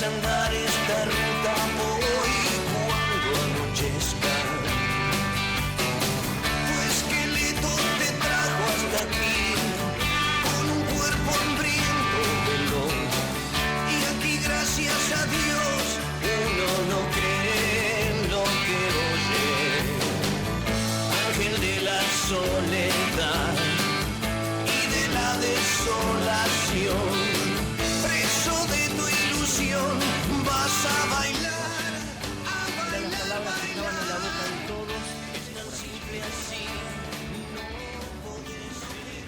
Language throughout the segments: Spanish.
andar esta ruta hoy cuando anochezca. Tu esqueleto te trajo hasta aquí con un cuerpo hambriento de dolor. Y aquí gracias a Dios uno no cree en lo que oye. Ángel de la soledad y de la desolación, preso de tu ilusión, vas a bailar, Las palabras que estaban en la boca de todos. es tan simple así, no podés ser.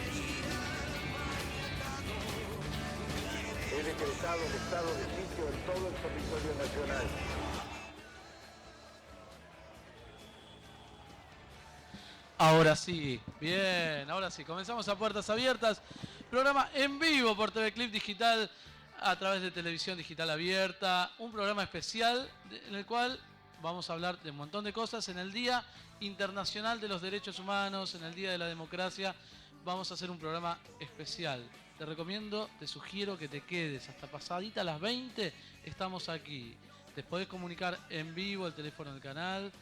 He decretado el estado de sitio en todo el territorio nacional. Ahora sí, bien, ahora sí, comenzamos a puertas abiertas, programa en vivo por TV Clip Digital a través de Televisión Digital Abierta, un programa especial en el cual vamos a hablar de un montón de cosas. En el Día Internacional de los Derechos Humanos, en el Día de la Democracia, vamos a hacer un programa especial. Te recomiendo, te sugiero que te quedes hasta pasadita las 20, estamos aquí. Te podés comunicar en vivo, el teléfono del canal,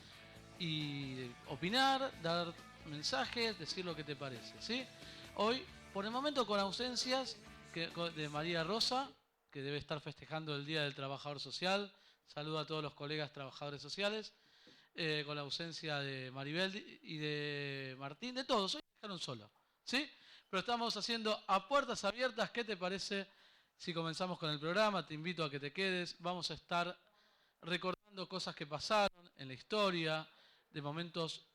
y opinar, dar mensajes, decir lo que te parece, ¿sí? Hoy, por el momento, con ausencias de María Rosa, que debe estar festejando el Día del Trabajador Social. Saludo a todos los colegas trabajadores sociales. Con la ausencia de Maribel y de Martín, de todos. Hoy dejaron solo, ¿sí? Pero estamos haciendo a puertas abiertas. ¿Qué te parece si comenzamos con el programa? Te invito a que te quedes. Vamos a estar recordando cosas que pasaron en la historia, de momentos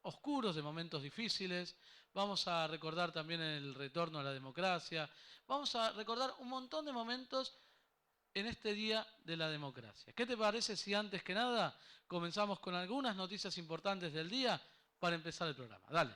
oscuros, de momentos difíciles. Vamos a recordar también el retorno a la democracia. Vamos a recordar un montón de momentos en este Día de la Democracia. ¿Qué te parece si antes que nada comenzamos con algunas noticias importantes del día para empezar el programa? Dale.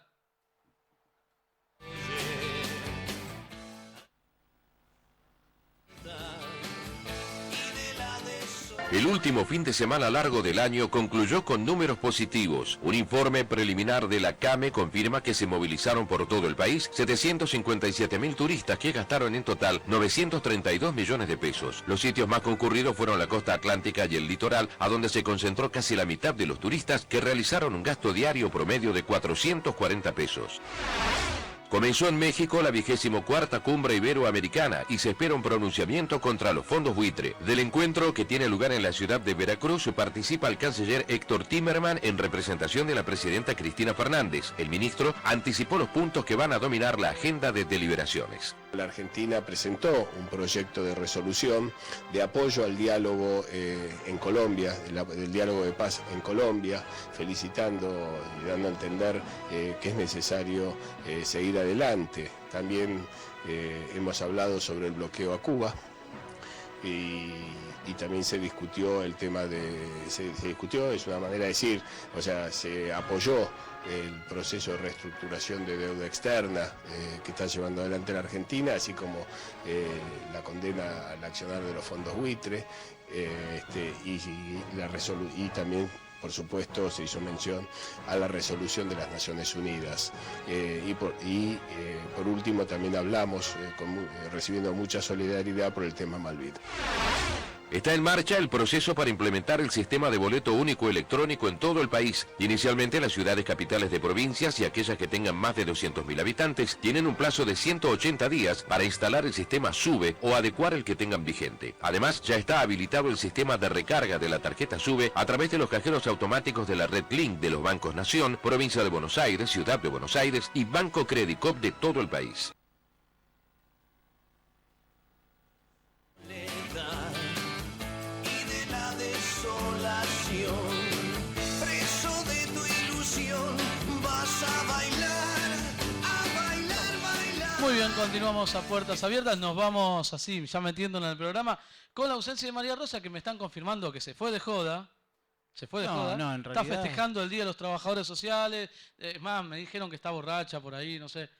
El último fin de semana largo del año concluyó con números positivos. Un informe preliminar de la CAME confirma que se movilizaron por todo el país 757.000 turistas que gastaron en total 932 millones de pesos. Los sitios más concurridos fueron la costa atlántica y el litoral, a donde se concentró casi la mitad de los turistas, que realizaron un gasto diario promedio de 440 pesos. Comenzó en México la 24ª Cumbre Iberoamericana y se espera un pronunciamiento contra los fondos buitre. Del encuentro, que tiene lugar en la ciudad de Veracruz, participa el canciller Héctor Timerman en representación de la presidenta Cristina Fernández. El ministro anticipó los puntos que van a dominar la agenda de deliberaciones. La Argentina presentó un proyecto de resolución de apoyo al diálogo en Colombia, del diálogo de paz en Colombia, felicitando y dando a entender que es necesario seguir adelante. También hemos hablado sobre el bloqueo a Cuba y también se discutió el tema se discutió, es una manera de decir, o sea, se apoyó el proceso de reestructuración de deuda externa que está llevando adelante la Argentina, así como la condena al accionar de los fondos buitre, y también, por supuesto, se hizo mención a la resolución de las Naciones Unidas. Por último, también hablamos, recibiendo mucha solidaridad por el tema Malvid. Está en marcha el proceso para implementar el sistema de boleto único electrónico en todo el país. Inicialmente, las ciudades capitales de provincias y aquellas que tengan más de 200.000 habitantes tienen un plazo de 180 días para instalar el sistema SUBE o adecuar el que tengan vigente. Además, ya está habilitado el sistema de recarga de la tarjeta SUBE a través de los cajeros automáticos de la red Link de los bancos Nación, Provincia de Buenos Aires, Ciudad de Buenos Aires y Banco Credicop de todo el país. Preso de tu ilusión, vas a bailar, bailar. Muy bien, continuamos a puertas abiertas. Nos vamos así, ya metiéndonos en el programa, con la ausencia de María Rosa, que me están confirmando que se fue de joda. Se fue de joda. No, en Está realidad festejando el Día de los Trabajadores Sociales. Es más, me dijeron que está borracha por ahí, no sé.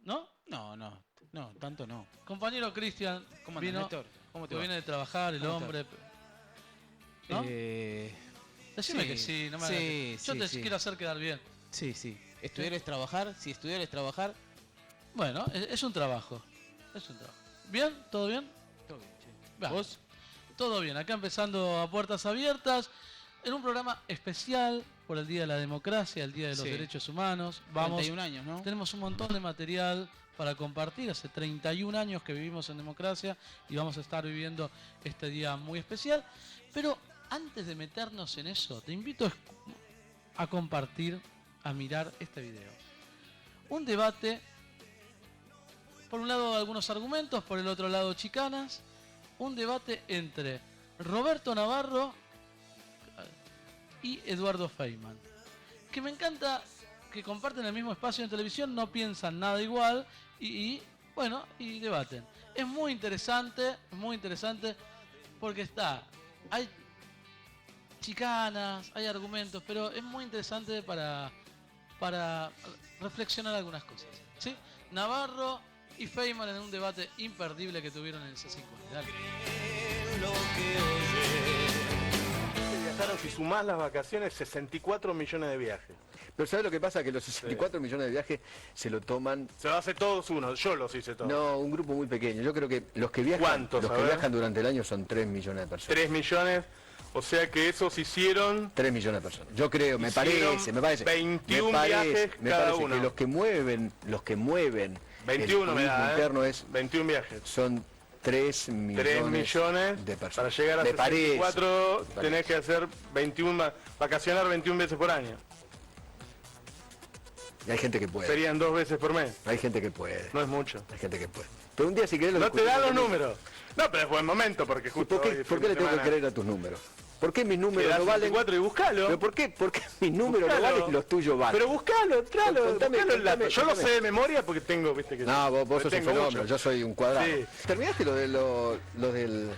¿No? No, tanto no. Compañero Cristian, ¿Cómo vino, andas, Néstor? ¿Cómo te que va? viene de trabajar, el ¿Cómo hombre. ¿No? Decime sí, que sí, no me sí, hagas- Yo sí, te sí. quiero hacer quedar bien. Sí. Estudiar es trabajar. Si estudiar es trabajar, Bueno, es un trabajo. Es un trabajo. ¿Bien? ¿Todo bien? todo bien, che. Va. ¿Vos? Todo bien, acá empezando a puertas abiertas, en un programa especial por el Día de la Democracia, el Día de los Sí. Derechos Humanos. 31 años, ¿no? Tenemos un montón de material para compartir, hace 31 años que vivimos en democracia y vamos a estar viviendo este día muy especial. Pero antes de meternos en eso, te invito a compartir, a mirar este video. Un debate, por un lado algunos argumentos, por el otro lado chicanas, un debate entre Roberto Navarro y Eduardo Feynman, que me encanta que comparten el mismo espacio en televisión, no piensan nada igual y debaten. Es muy interesante porque hay chicanas, hay argumentos, pero es muy interesante para reflexionar algunas cosas, ¿sí? Navarro y Feynman en un debate imperdible que tuvieron en el C50. Dale. Viajaron, si sumás las vacaciones, 64 millones de viajes. Pero ¿sabes lo que pasa? Que los 64 millones de viajes se lo toman... Se lo hace todos uno, yo los hice todos. No, un grupo muy pequeño. Yo creo que los que viajan, ¿Cuántos, los a que ver? viajan durante el año son 3 millones de personas. 3 millones, o sea que esos hicieron 3 millones de personas. Yo creo, me Hicieron parece. 21 me parece, viajes me cada parece uno. que los que mueven 21 el me turismo da, interno es, 21 viajes. son 3 millones, 3 millones de personas. para llegar a Me 64 parece. tenés que hacer 21, vacacionar 21 veces por año. Y hay gente que puede. Serían 2 veces por mes, Hay gente que puede. no es mucho. Hay gente que puede. Pero un día si querés lo No te da discutimos los también. números. No, pero es buen momento porque ¿Y justo por hoy qué, es por fin qué de le tengo que semana. creer a tus números? ¿Por qué mis Te números da no valen? 64 y buscalo. ¿Pero por qué? Porque mis números no Buscalo. valen y los tuyos valen. Pero buscalo, tralo, Contame, buscalo el dato. contame, Yo lo contame. sé de memoria porque tengo, viste que... No, vos sos un tengo fenómeno, mucho. yo soy un cuadrado. Sí. ¿Terminaste lo del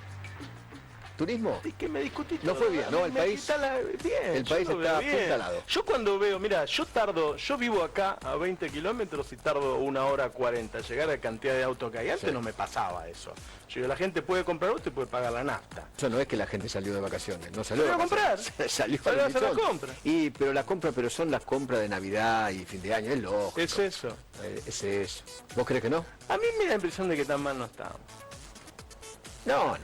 turismo? ¿Y qué me discutiste? No fue bien, ¿no? El país- Bien, el yo país lo está veo bien. apuntalado. Yo cuando veo, mira, yo vivo acá a 20 kilómetros y tardo 1 hora 40. Llegar a la cantidad de autos que hay. Antes Sí. no me pasaba eso. Yo digo, la gente puede comprar auto y puede pagar la nafta. Eso no es que la gente salió de vacaciones, no salió de Salió a vacaciones. comprar. Salió Salió a al hacer la lechón. compra. Pero son las compras de Navidad y fin de año, es lógico. Es eso. Es eso. ¿Vos crees que no? A mí me da la impresión de que tan mal no estamos. No,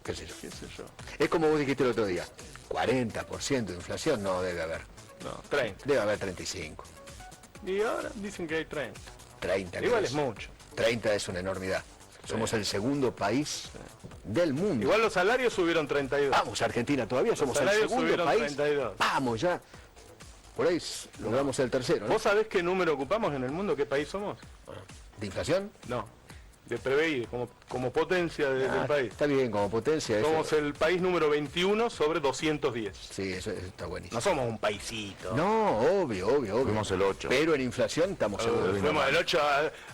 qué sé yo. ¿Qué sé yo? Es como vos dijiste el otro día, 40% de inflación no debe haber. No, 30. Debe haber 35, Y ahora dicen que hay 30. 30. Igual creo. es mucho. 30 es una enormidad. Somos el segundo país del mundo. Igual los salarios subieron 32. Vamos, Argentina, todavía somos el salarios segundo subieron país. 32. Vamos ya. Por ahí logramos el tercero, ¿no? ¿Vos sabés qué número ocupamos en el mundo? ¿Qué país somos? ¿De inflación? No. De PBI, como potencia del país. Está bien, como potencia. Eso, Somos el país número 21 sobre 210. sí, eso está buenísimo. No somos un paisito. No, obvio. Fuimos el 8. Pero en inflación estamos seguros. Fuimos del 8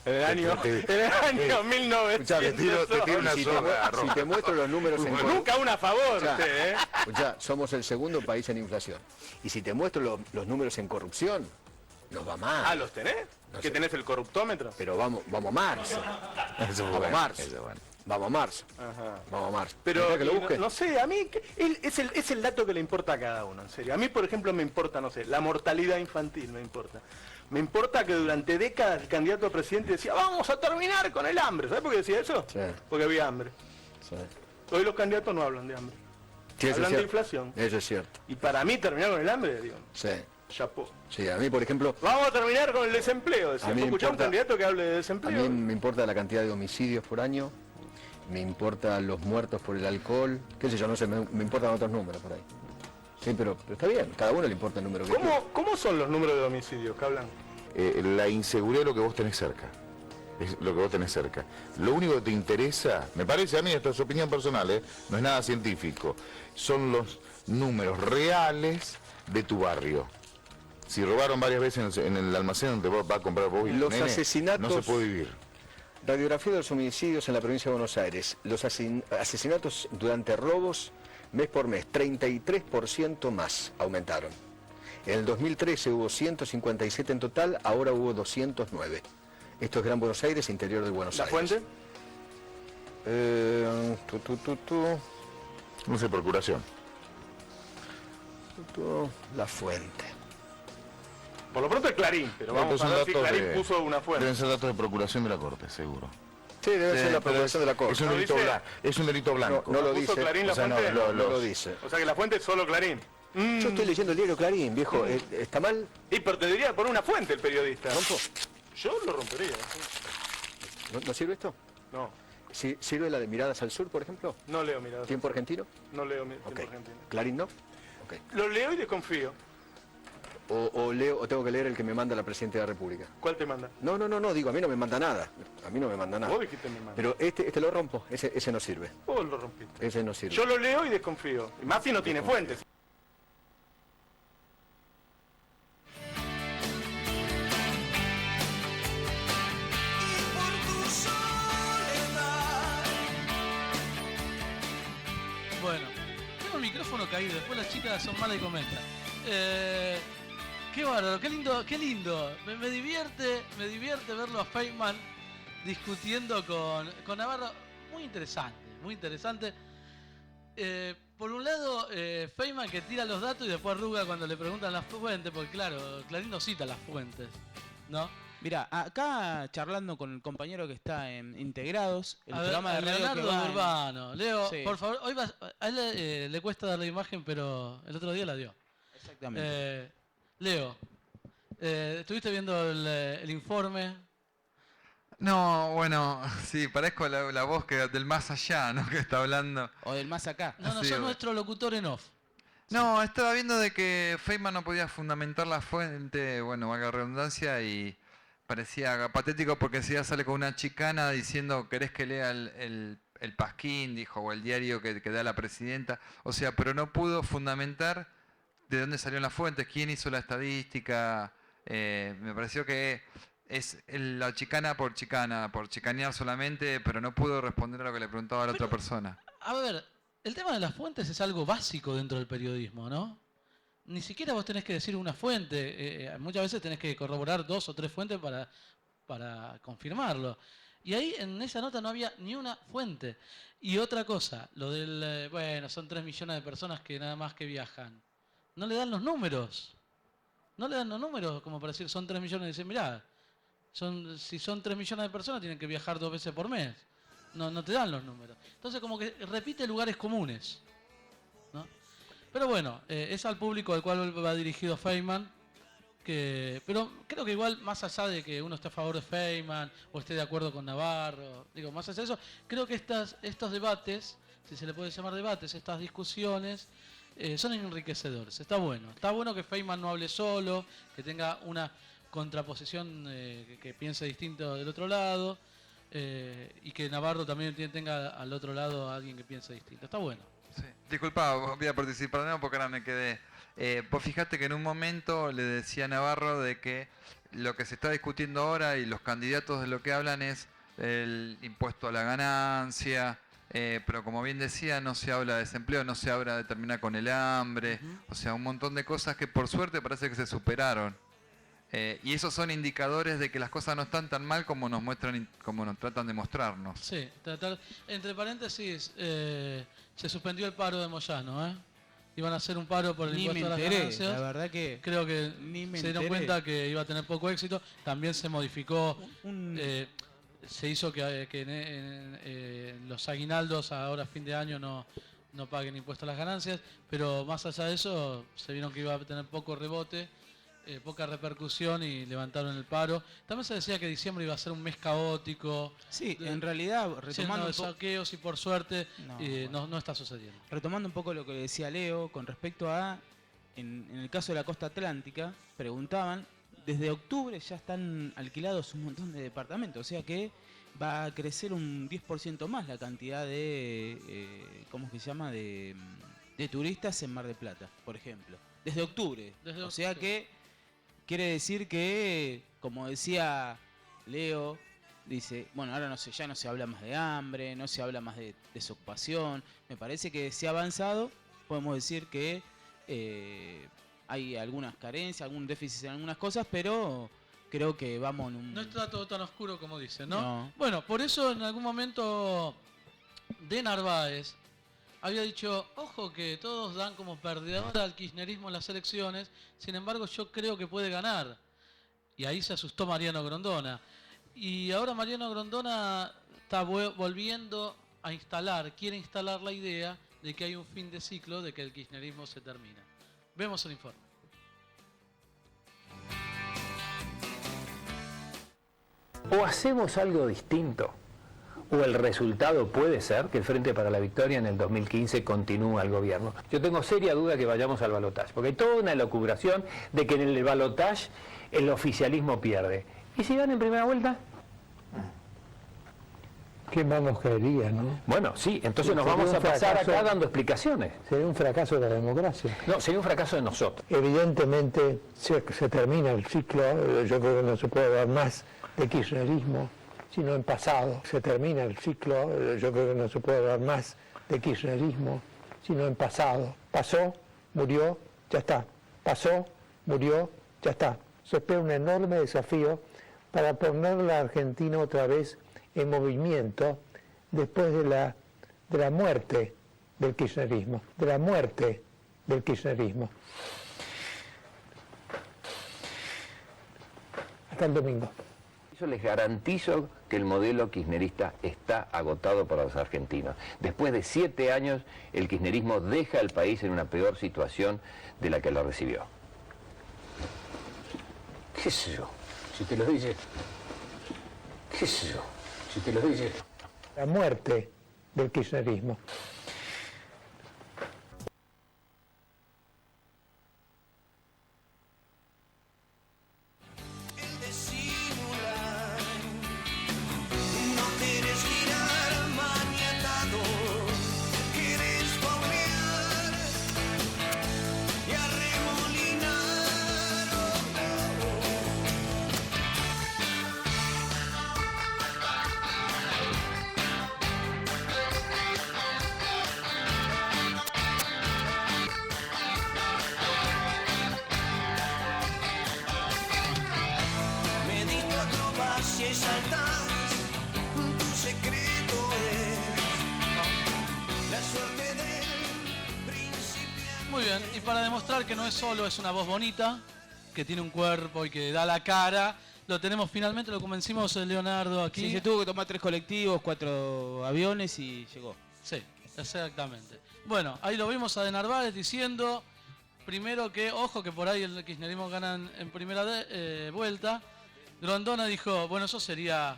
en el año 1900. Escuchá, te tiro una soga, si te muestro los números en Nunca una a favor, Ya. usted, ¿eh? Escuchá, somos el segundo país en inflación. Y si te muestro los números en corrupción, nos va mal. Ah, ¿los tenés? No ¿Que sé. tenés el corruptómetro? Pero vamos a marzo. Vamos a marzo. Vamos a marzo. Ajá. Vamos a marzo. Pero ¿Querés que lo y busque? no sé, a mí es el dato que le importa a cada uno, en serio. A mí, por ejemplo, me importa, no sé, la mortalidad infantil me importa. Me importa que durante décadas el candidato a presidente decía, vamos a terminar con el hambre. ¿Sabes por qué decía eso? Sí. Porque había hambre. Sí. Hoy los candidatos no hablan de hambre. Sí, eso es Hablan de cierto. inflación. Eso es cierto. Y para mí terminar con el hambre, digo, Sí. chapó. Sí, a mí, por ejemplo, Vamos a terminar con el desempleo, decía. A mí me ¿Escuchás un importa- candidato que hable de a desempleo? mí me importa la cantidad de homicidios por año, me importa los muertos por el alcohol, qué sé yo, no sé, me importan otros números por ahí. Sí, pero está bien, cada uno le importa el número que quiere. ¿Cómo son los números de homicidios que hablan? La inseguridad es lo que vos tenés cerca. Es lo que vos tenés cerca. Lo único que te interesa, me parece a mí, esto es opinión personal, no es nada científico, son los números reales de tu barrio. Si robaron varias veces en el almacén donde vos vas a comprar vos y tu Los nene, asesinatos- no se puede vivir. Radiografía de los homicidios en la provincia de Buenos Aires. Los asesinatos durante robos, mes por mes, 33% más aumentaron. En el 2013 hubo 157 en total, ahora hubo 209. Esto es Gran Buenos Aires, interior de Buenos ¿La Aires. fuente? No sé, procuración. La fuente. Por lo pronto es Clarín, pero vamos Estos a son ver si datos Clarín de- puso una fuente. Deben ser datos de procuración de la Corte, seguro. Sí, debe ser la pero procuración de la Corte. Es un ¿No delito, dice? es un delito blanco. No lo ¿Puso dice. Clarín la O sea, fuente? no lo dice. O sea que la fuente es solo Clarín. Yo estoy leyendo el diario Clarín, viejo. ¿Está mal? Y pero tendría poner una fuente el periodista. ¿Rompo? Yo lo rompería. ¿No sirve esto? No, ¿Sirve la de Miradas al Sur, por ejemplo? no leo miradas. ¿Tiempo argentino? No leo Tiempo Ok. Argentino. ¿Clarín no? Ok. Lo leo y desconfío. O tengo que leer el que me manda la Presidenta de la República. ¿Cuál te manda? No, digo, a mí no me manda nada. A mí no me manda nada. Vos dijiste mi manda. Pero este lo rompo, ese no sirve. Vos lo rompiste. Ese no sirve. Yo lo leo y desconfío. Y más si no tiene fuentes. Y por tu soledad. Bueno, tengo el micrófono caído, después las chicas son malas y comentan. Qué bárbaro, qué lindo. Me divierte verlo a Feynman discutiendo con Navarro. Muy interesante, muy interesante. Por un lado, Feynman que tira los datos y después arruga cuando le preguntan las fuentes, porque claro, Clarín no cita las fuentes, ¿no? Mira, acá charlando con el compañero que está en Integrados, el A ver, programa de radio Leonardo que va en- Urbano. Leo, Sí. por favor, hoy a él le cuesta dar la imagen, pero el otro día la dio. Exactamente. Leo, ¿estuviste viendo el informe? No, bueno, sí, parezco la voz del más allá, ¿no? Que está hablando. O del más acá. No, Sí, sos bueno. nuestro locutor en off. No, estaba viendo de que Feynman no podía fundamentar la fuente, bueno, valga la redundancia, y parecía patético porque si sale con una chicana diciendo querés que lea el Pasquín, dijo, o el diario que da la presidenta. O sea, pero no pudo fundamentar de dónde salieron las fuentes, quién hizo la estadística. Me pareció que es la chicana por chicanear solamente, pero no pudo responder a lo que le preguntaba a la otra persona. A ver, el tema de las fuentes es algo básico dentro del periodismo, ¿no? Ni siquiera vos tenés que decir una fuente. Muchas veces tenés que corroborar 2 o 3 fuentes para confirmarlo. Y ahí en esa nota no había ni una fuente. Y otra cosa, lo del, bueno, son 3 millones de personas que nada más que viajan. No le dan los números. No le dan los números como para decir son 3 millones. Y dicen, mirá, si son 3 millones de personas tienen que viajar 2 veces por mes. No te dan los números. Entonces como que repite lugares comunes, ¿no? Pero bueno, es al público al cual va dirigido Feynman. Pero creo que igual, más allá de que uno esté a favor de Feynman o esté de acuerdo con Navarro, digo, más allá de eso, creo que estos debates, si se le puede llamar debates, estas discusiones, son enriquecedores. Está bueno que Feynman no hable solo, que tenga una contraposición que piense distinto del otro lado, y que Navarro también tenga al otro lado a alguien que piense distinto. Está bueno. Sí. Disculpa, voy a participar de nuevo porque ahora me quedé. Vos fijate que en un momento le decía a Navarro de que lo que se está discutiendo ahora y los candidatos de lo que hablan es el impuesto a la ganancia, pero como bien decía, no se habla de desempleo, no se habla de terminar con el hambre, o sea, un montón de cosas que por suerte parece que se superaron. Y esos son indicadores de que las cosas no están tan mal como nos muestran, como nos tratan de mostrarnos. Sí, entre paréntesis, se suspendió el paro de Moyano, ¿eh? Iban a hacer un paro por el Ni impuesto me a las enteré, ganancias. la verdad que creo que ni me se dieron enteré. cuenta que iba a tener poco éxito. También se modificó, Un- se hizo que en los aguinaldos ahora a fin de año no paguen impuesto a las ganancias, pero más allá de eso se vieron que iba a tener poco rebote, poca repercusión y levantaron el paro. También se decía que diciembre iba a ser un mes caótico. Sí, en realidad, Lleno retomando de un, saqueos y por suerte No, no está sucediendo. retomando un poco lo que decía Leo con respecto a, en el caso de la costa atlántica, preguntaban, desde octubre ya están alquilados un montón de departamentos, o sea que va a crecer un 10% más la cantidad de, ¿cómo es que se llama?, de turistas en Mar del Plata, por ejemplo. Desde octubre. O sea que quiere decir que, como decía Leo, dice, bueno, ahora ya no se habla más de hambre, no se habla más de desocupación. Me parece que se ha avanzado, podemos decir que hay algunas carencias, algún déficit en algunas cosas, pero creo que vamos en un... No está todo tan oscuro como dicen, ¿no? No. Bueno, por eso en algún momento de Narváez había dicho, ojo que todos dan como perdedor al kirchnerismo en las elecciones, sin embargo yo creo que puede ganar. Y ahí se asustó Mariano Grondona. Y ahora Mariano Grondona está volviendo a quiere instalar la idea de que hay un fin de ciclo, de que el kirchnerismo se termina. Vemos el informe. O hacemos algo distinto, o el resultado puede ser que el Frente para la Victoria en el 2015 continúe al gobierno. Yo tengo seria duda que vayamos al balotaje, porque hay toda una elucubración de que en el balotaje el oficialismo pierde. ¿Y si gana en primera vuelta? ¿Qué más nos caería, no? Bueno, sí, entonces nos vamos a pasar acá dando explicaciones. Sería un fracaso de la democracia. No, sería un fracaso de nosotros. Evidentemente se termina el ciclo, yo creo que no se puede hablar más de kirchnerismo, sino en pasado. Se termina el ciclo, yo creo que no se puede hablar más de kirchnerismo, sino en pasado. Pasó, murió, ya está. Pasó, murió, ya está. Se espera un enorme desafío para poner la Argentina otra vez en movimiento después de la muerte del kirchnerismo, Hasta el domingo. Yo les garantizo que el modelo kirchnerista está agotado para los argentinos. Después de 7 años, el kirchnerismo deja al país en una peor situación de la que lo recibió. ¿Qué sé yo? Si te lo dice... ¿Qué sé yo? Si te lo dice... La muerte del kirchnerismo. Muy bien, y para demostrar que no es solo es una voz bonita, que tiene un cuerpo y que da la cara, lo tenemos finalmente, lo convencimos Leonardo aquí. Sí, se tuvo que tomar 3 colectivos, 4 aviones y llegó. Sí, exactamente. Bueno, ahí lo vimos a De Narváez diciendo, primero que, ojo que por ahí el kirchnerismo gana en primera vuelta. Grondona dijo, bueno, eso sería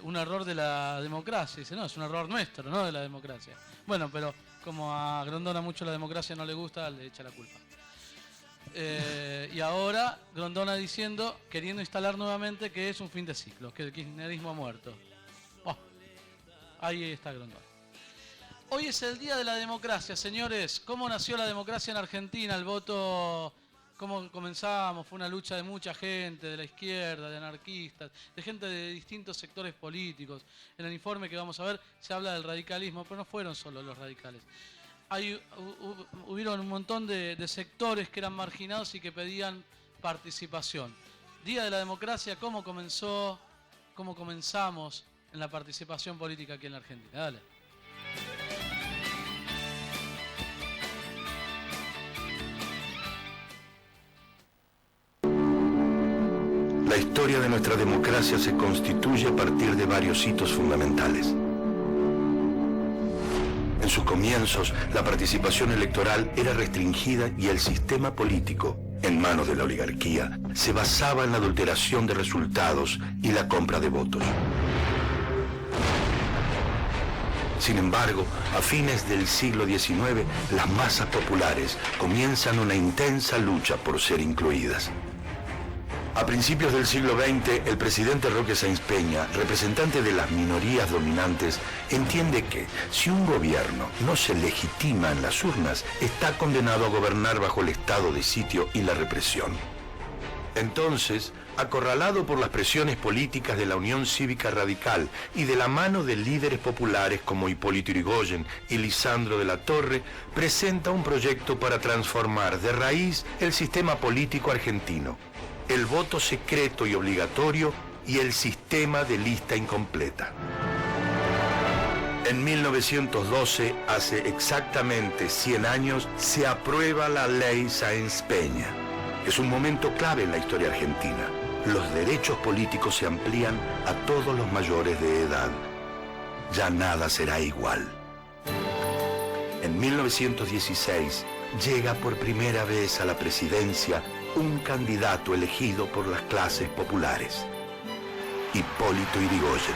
un error de la democracia. Dice, no, es un error nuestro, no de la democracia. Bueno, pero como a Grondona mucho la democracia no le gusta, le echa la culpa. Y ahora Grondona diciendo, queriendo instalar nuevamente que es un fin de ciclo, que el kirchnerismo ha muerto. Oh, ahí está Grondona. Hoy es el día de la democracia, señores. ¿Cómo nació la democracia en Argentina? El voto, cómo comenzamos, fue una lucha de mucha gente, de la izquierda, de anarquistas, de gente de distintos sectores políticos. En el informe que vamos a ver se habla del radicalismo, pero no fueron solo los radicales. Hubieron un montón de sectores que eran marginados y que pedían participación. Día de la democracia, ¿cómo comenzó? ¿Cómo comenzamos en la participación política aquí en la Argentina? Dale. La historia de nuestra democracia se constituye a partir de varios hitos fundamentales. En sus comienzos, la participación electoral era restringida y el sistema político, en manos de la oligarquía, se basaba en la adulteración de resultados y la compra de votos. Sin embargo, a fines del siglo XIX, las masas populares comienzan una intensa lucha por ser incluidas. A principios del siglo XX, el presidente Roque Sáenz Peña, representante de las minorías dominantes, entiende que si un gobierno no se legitima en las urnas, está condenado a gobernar bajo el estado de sitio y la represión. Entonces, acorralado por las presiones políticas de la Unión Cívica Radical y de la mano de líderes populares como Hipólito Yrigoyen y Lisandro de la Torre, presenta un proyecto para transformar de raíz el sistema político argentino, el voto secreto y obligatorio y el sistema de lista incompleta. En 1912, hace exactamente 100 años, se aprueba la ley Sáenz Peña. Es un momento clave en la historia argentina. los derechos políticos se amplían a todos los mayores de edad. Ya nada será igual. En 1916 llega por primera vez a la presidencia un candidato elegido por las clases populares, Hipólito Yrigoyen.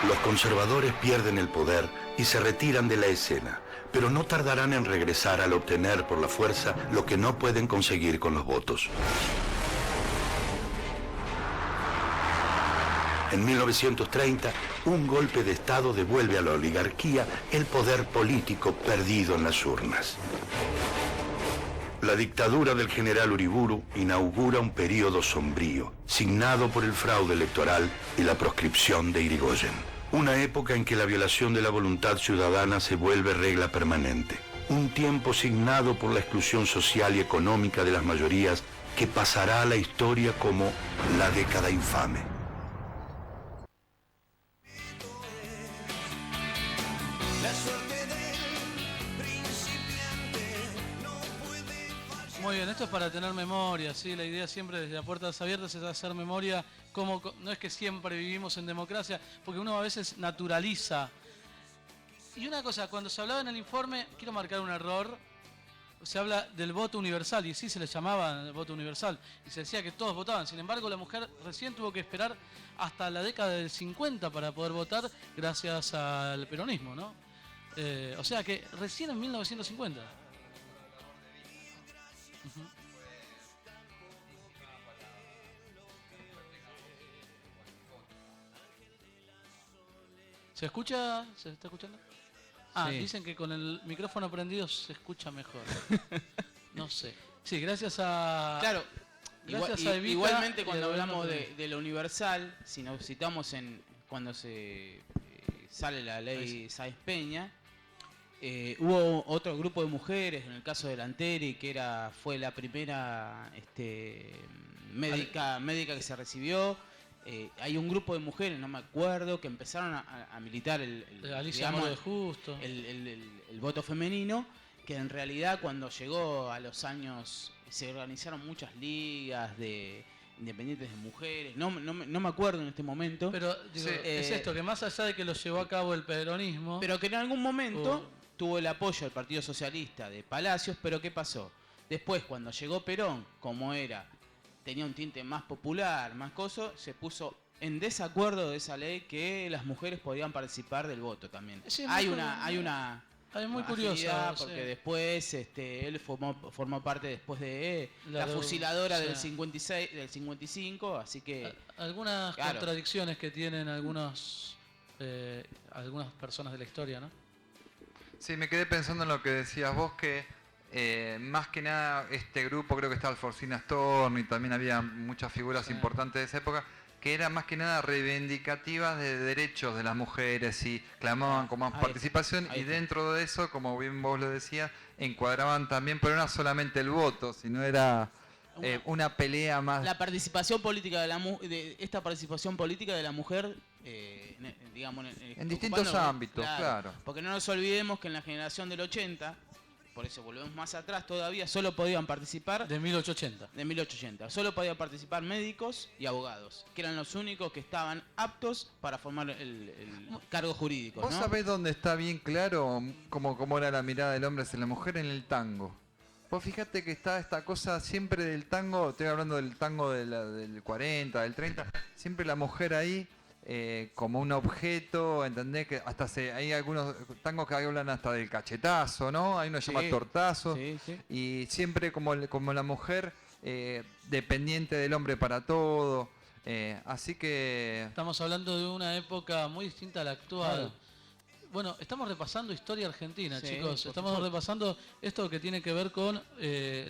Los conservadores pierden el poder y se retiran de la escena, pero no tardarán en regresar al obtener por la fuerza lo que no pueden conseguir con los votos. En 1930, un golpe de Estado devuelve a la oligarquía el poder político perdido en las urnas. La dictadura del general Uriburu inaugura un periodo sombrío, signado por el fraude electoral y la proscripción de Yrigoyen. Una época en que la violación de la voluntad ciudadana se vuelve regla permanente. Un tiempo signado por la exclusión social y económica de las mayorías que pasará a la historia como la década infame. Muy bien, esto es para tener memoria, ¿sí? La idea siempre desde las puertas abiertas es hacer memoria, como no es que siempre vivimos en democracia, porque uno a veces naturaliza. Y una cosa, cuando se hablaba en el informe, quiero marcar un error, se habla del voto universal, y sí se le llamaba el voto universal, y se decía que todos votaban. Sin embargo, la mujer recién tuvo que esperar hasta la década del 50 para poder votar, gracias al peronismo, ¿no? O sea que recién en 1950. ¿Se escucha? ¿Se está escuchando? Ah, sí. Dicen que con el micrófono prendido se escucha mejor. No sé. Sí, gracias a... Claro, gracias a Evita, igualmente cuando hablamos de lo universal, si nos citamos cuando se sale la ley Sáenz Peña, hubo otro grupo de mujeres, en el caso de Lanteri, que fue la primera médica que se recibió. Hay un grupo de mujeres, no me acuerdo, que empezaron a militar el voto femenino, que en realidad cuando llegó a los años se organizaron muchas ligas de independientes de mujeres, no me acuerdo en este momento. Pero digo, es esto, que más allá de que lo llevó a cabo el peronismo... Pero que en algún momento tuvo el apoyo del Partido Socialista de Palacios, pero ¿qué pasó? Después, cuando llegó Perón, como tenía un tinte más popular, más coso, se puso en desacuerdo de esa ley que las mujeres podían participar del voto también. Sí, hay una muy curiosa, porque después él formó parte después de la fusiladora del 56, del 55, así que algunas contradicciones que tienen algunas personas de la historia, ¿no? Sí, me quedé pensando en lo que decías vos, que más que nada este grupo, creo que estaba Alfonsina Storni, también había muchas figuras importantes de esa época, que eran más que nada reivindicativas de derechos de las mujeres y clamaban con más participación, y dentro de eso, como bien vos lo decías, encuadraban también, pero no era solamente el voto, sino era una pelea más... La participación política esta participación política de la mujer, digamos... en distintos ámbitos, claro. Porque no nos olvidemos que en la generación del 80... Por eso volvemos más atrás todavía, solo podían participar... De 1880. De 1880. Solo podían participar médicos y abogados, que eran los únicos que estaban aptos para formar el cargo jurídico. ¿Vos sabés dónde está bien claro cómo era la mirada del hombre hacia la mujer? En el tango. Vos fíjate que está esta cosa siempre del tango, estoy hablando del tango del 40, del 30, siempre la mujer ahí... como un objeto, ¿entendés? Que hasta hay algunos tangos que hablan hasta del cachetazo, ¿no? Hay uno que se llama tortazo. Sí. Y siempre como la mujer dependiente del hombre para todo. Así que... Estamos hablando de una época muy distinta a la actual. Claro. Bueno, estamos repasando historia argentina, chicos. Estamos repasando esto que tiene que ver con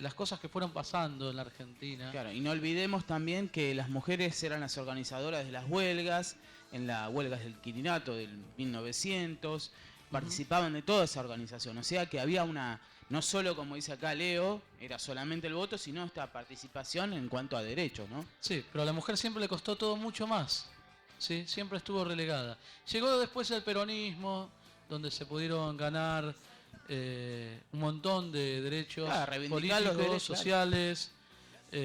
las cosas que fueron pasando en la Argentina. Claro, y no olvidemos también que las mujeres eran las organizadoras de las huelgas, en las huelgas del Quirinato del 1900, participaban de toda esa organización. O sea que había no solo, como dice acá Leo, era solamente el voto, sino esta participación en cuanto a derechos, ¿no? Sí, pero a la mujer siempre le costó todo mucho más. Sí, siempre estuvo relegada. Llegó después el peronismo, donde se pudieron ganar un montón de derechos reivindicar los políticos, derechos, sociales,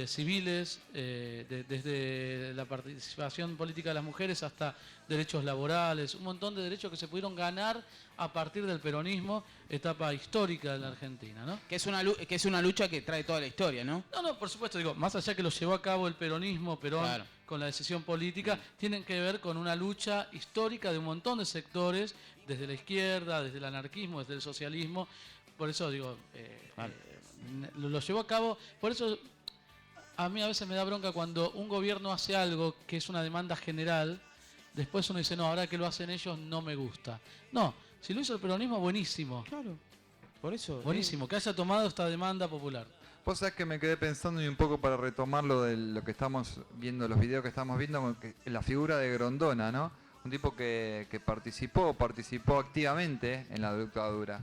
civiles, desde la participación política de las mujeres hasta derechos laborales, un montón de derechos que se pudieron ganar a partir del peronismo, etapa histórica de la Argentina, ¿no? Que es una lucha que trae toda la historia, ¿no? No, por supuesto, digo, más allá que lo llevó a cabo el peronismo, Perón, Claro. con la decisión política, tienen que ver con una lucha histórica de un montón de sectores, desde la izquierda, desde el anarquismo, desde el socialismo. Por eso digo, lo llevó a cabo. Por eso a mí a veces me da bronca cuando un gobierno hace algo que es una demanda general, después uno dice, no, ahora que lo hacen ellos no me gusta. No, si lo hizo el peronismo, buenísimo. Claro. Por eso. Buenísimo, que haya tomado esta demanda popular. Vos sabés que me quedé pensando, y un poco para retomar lo de lo que estamos viendo, los videos que estamos viendo, la figura de Grondona, ¿no? Un tipo que participó activamente en la dictadura.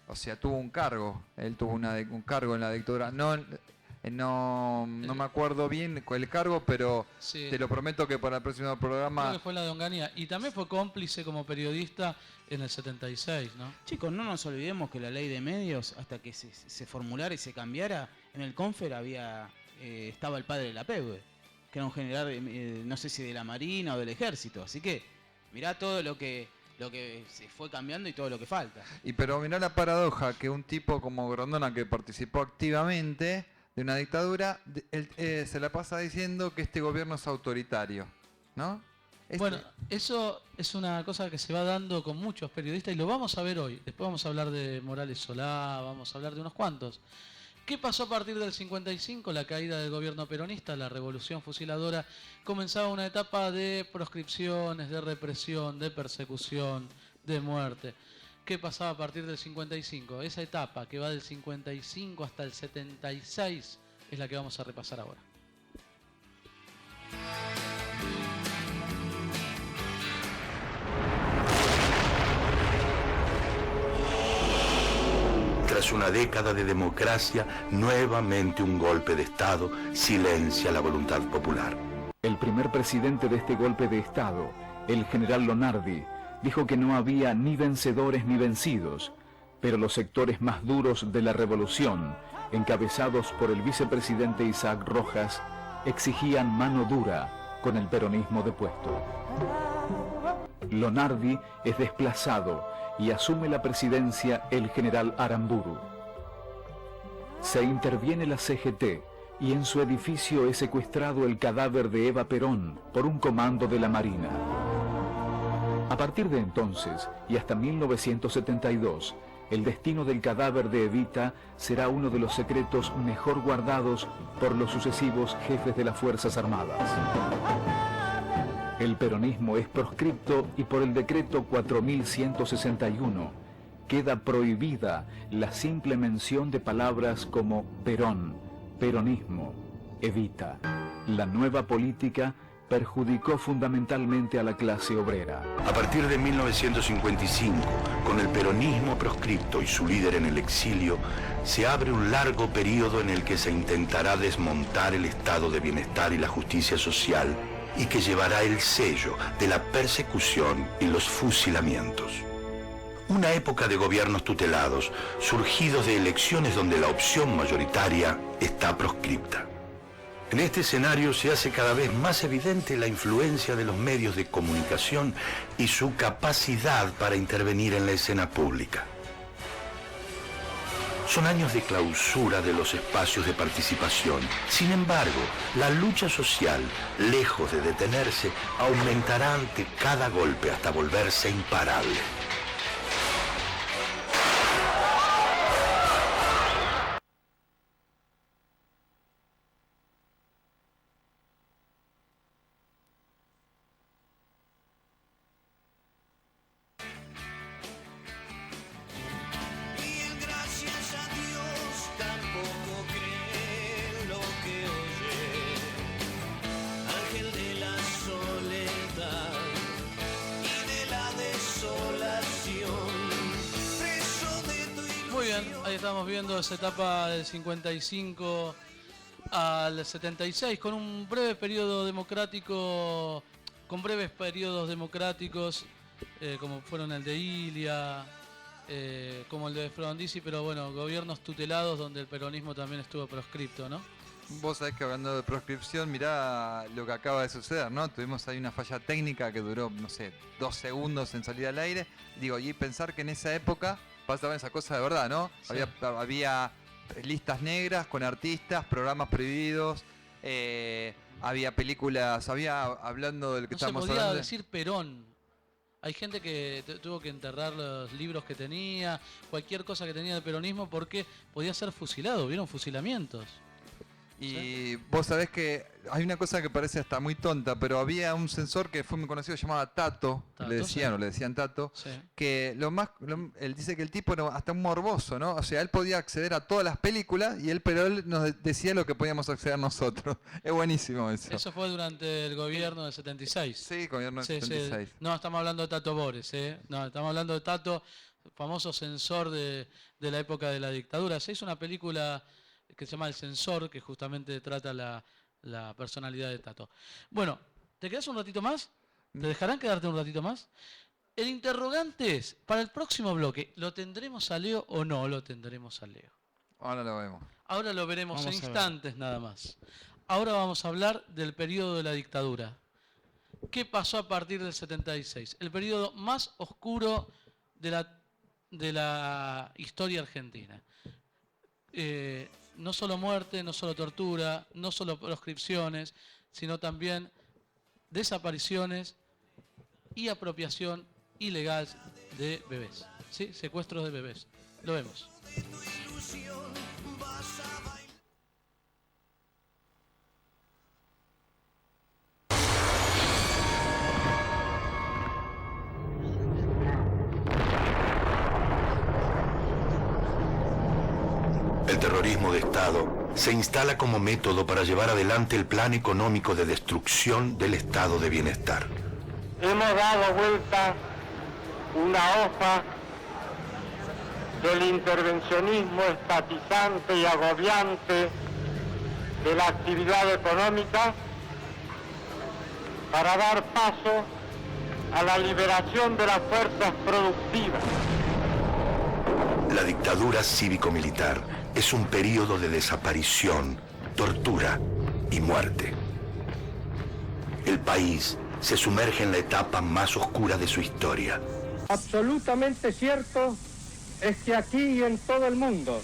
O sea, tuvo un cargo, él tuvo un cargo en la dictadura. No me acuerdo bien el cargo, pero Sí. te lo prometo que para el próximo programa... Creo que fue la de Onganía. Y también fue cómplice como periodista en el 76, ¿no? Chicos, no nos olvidemos que la ley de medios, hasta que se formulara y se cambiara, en el Confer estaba el padre de la PEB, que era un general, no sé si de la Marina o del Ejército. Así que mirá todo lo que se fue cambiando y todo lo que falta. Pero mirá la paradoja, que un tipo como Grondona, que participó activamente de una dictadura, se la pasa diciendo que este gobierno es autoritario, ¿no? Bueno, eso es una cosa que se va dando con muchos periodistas y lo vamos a ver hoy. Después vamos a hablar de Morales Solá, vamos a hablar de unos cuantos. ¿Qué pasó a partir del 55? La caída del gobierno peronista, la revolución fusiladora, comenzaba una etapa de proscripciones, de represión, de persecución, de muerte. ¿Qué pasaba a partir del 55? Esa etapa que va del 55 hasta el 76 es la que vamos a repasar ahora. Tras una década de democracia, nuevamente un golpe de Estado silencia la voluntad popular. El primer presidente de este golpe de Estado, el general Lonardi, dijo que no había ni vencedores ni vencidos, pero los sectores más duros de la revolución, encabezados por el vicepresidente Isaac Rojas, exigían mano dura con el peronismo depuesto. Lonardi es desplazado y asume la presidencia el general Aramburu. Se interviene la CGT y en su edificio es secuestrado el cadáver de Eva Perón por un comando de la Marina. A partir de entonces y hasta 1972, el destino del cadáver de Evita será uno de los secretos mejor guardados por los sucesivos jefes de las Fuerzas Armadas. El peronismo es proscripto y por el decreto 4161 queda prohibida la simple mención de palabras como Perón, peronismo, Evita. La nueva política perjudicó fundamentalmente a la clase obrera. A partir de 1955, con el peronismo proscripto y su líder en el exilio, se abre un largo periodo en el que se intentará desmontar el estado de bienestar y la justicia social, y que llevará el sello de la persecución y los fusilamientos. Una época de gobiernos tutelados, surgidos de elecciones donde la opción mayoritaria está proscripta. En este escenario se hace cada vez más evidente la influencia de los medios de comunicación y su capacidad para intervenir en la escena pública. Son años de clausura de los espacios de participación. Sin embargo, la lucha social, lejos de detenerse, aumentará ante cada golpe hasta volverse imparable. Estamos viendo esa etapa del 55 al 76 con un breve periodo democrático, con breves periodos democráticos como fueron el de Ilia, como el de Frondizi, pero bueno, gobiernos tutelados donde el peronismo también estuvo proscripto, ¿no? Vos sabés que hablando de proscripción, mirá lo que acaba de suceder, ¿no? Tuvimos ahí una falla técnica que duró, no sé, 2 segundos en salir al aire. Digo, y pensar que en esa época pasaban esas cosas de verdad, ¿no? Sí. Había listas negras con artistas, programas prohibidos, había películas, hablando del que No se estábamos podía hablando. decir Perón. Hay gente que tuvo que enterrar los libros que tenía, cualquier cosa que tenía del peronismo, porque podía ser fusilado, ¿vieron? Fusilamientos. Y vos sabés que hay una cosa que parece hasta muy tonta, pero había un censor que fue muy conocido llamado Tato, le decían Tato, Sí. que él dice que el tipo era hasta un morboso, ¿no? O sea, él podía acceder a todas las películas pero él nos decía lo que podíamos acceder nosotros. Es buenísimo eso. Eso fue durante el gobierno del 76. Sí, gobierno del Sí. 76. No, estamos hablando de Tato Bores, ¿eh? No, estamos hablando de Tato, famoso censor de la época de la dictadura. Se hizo una película que se llama El Censor, que justamente trata la personalidad de Tato. Bueno, ¿te quedas un ratito más? ¿Te dejarán quedarte un ratito más? El interrogante es, para el próximo bloque, ¿lo tendremos a Leo o no lo tendremos a Leo? Ahora lo vemos. Ahora lo veremos Vamos en a ver. instantes nada más. Ahora vamos a hablar del periodo de la dictadura. ¿Qué pasó a partir del 76? El periodo más oscuro de la historia argentina. No solo muerte, no solo tortura, no solo proscripciones, sino también desapariciones y apropiación ilegal de bebés. ¿Sí? Secuestros de bebés. Lo vemos. El terrorismo de Estado se instala como método para llevar adelante el plan económico de destrucción del estado de bienestar. Hemos dado vuelta una hoja del intervencionismo estatizante y agobiante de la actividad económica para dar paso a la liberación de las fuerzas productivas. La dictadura cívico-militar es un período de desaparición, tortura y muerte. El país se sumerge en la etapa más oscura de su historia. Absolutamente cierto es que aquí y en todo el mundo,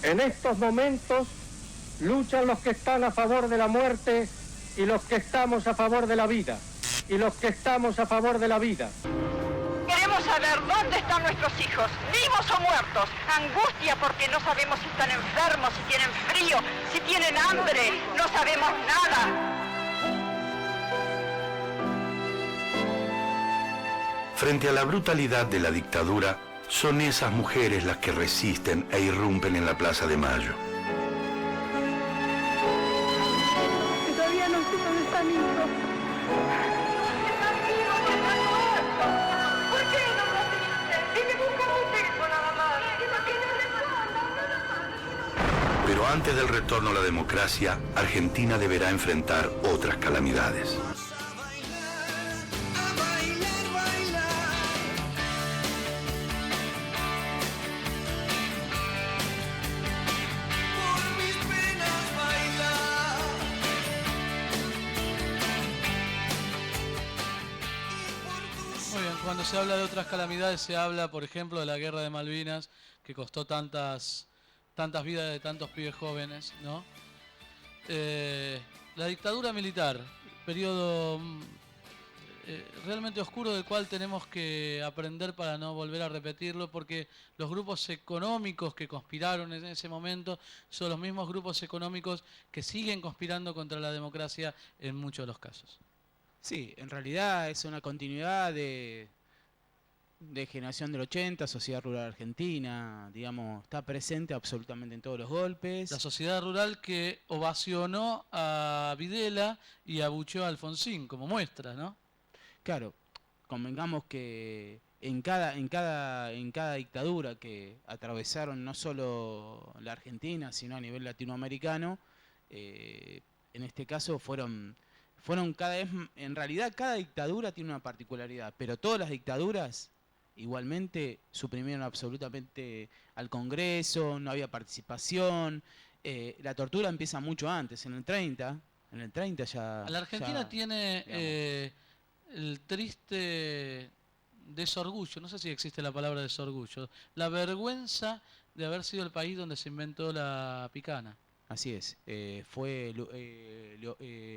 en estos momentos, luchan los que están a favor de la muerte y los que estamos a favor de la vida. Y los que estamos a favor de la vida. Queremos saber dónde están nuestros hijos, vivos o muertos. Angustia porque no sabemos si están enfermos, si tienen frío, si tienen hambre. No sabemos nada. Frente a la brutalidad de la dictadura, son esas mujeres las que resisten e irrumpen en la Plaza de Mayo. Todavía no sé dónde están mis hijos. Están vivos, están muertos. ¿Por qué no lo dicen? Y me buscan un tiempo nada más. ¿Y por qué no responden? Pero antes del retorno a la democracia, Argentina deberá enfrentar otras calamidades. Muy bien, cuando se habla de otras calamidades se habla, por ejemplo, de la guerra de Malvinas, que costó tantas vidas de tantos pibes jóvenes, ¿no? La dictadura militar, periodo realmente oscuro del cual tenemos que aprender para no volver a repetirlo, porque los grupos económicos que conspiraron en ese momento son los mismos grupos económicos que siguen conspirando contra la democracia en muchos de los casos. Sí, en realidad es una continuidad de generación del 80, sociedad rural argentina, digamos, está presente absolutamente en todos los golpes. La sociedad rural que ovacionó a Videla y abucheó a Alfonsín como muestra, ¿no? Claro, convengamos que en cada dictadura que atravesaron no solo la Argentina, sino a nivel latinoamericano, en este caso fueron cada vez, en realidad cada dictadura tiene una particularidad, pero todas las dictaduras igualmente suprimieron absolutamente al Congreso, no había participación. La tortura empieza mucho antes, en el 30 ya... La Argentina ya, tiene el triste desorgullo, no sé si existe la palabra desorgullo, la vergüenza de haber sido el país donde se inventó la picana. Así es. ¿Fue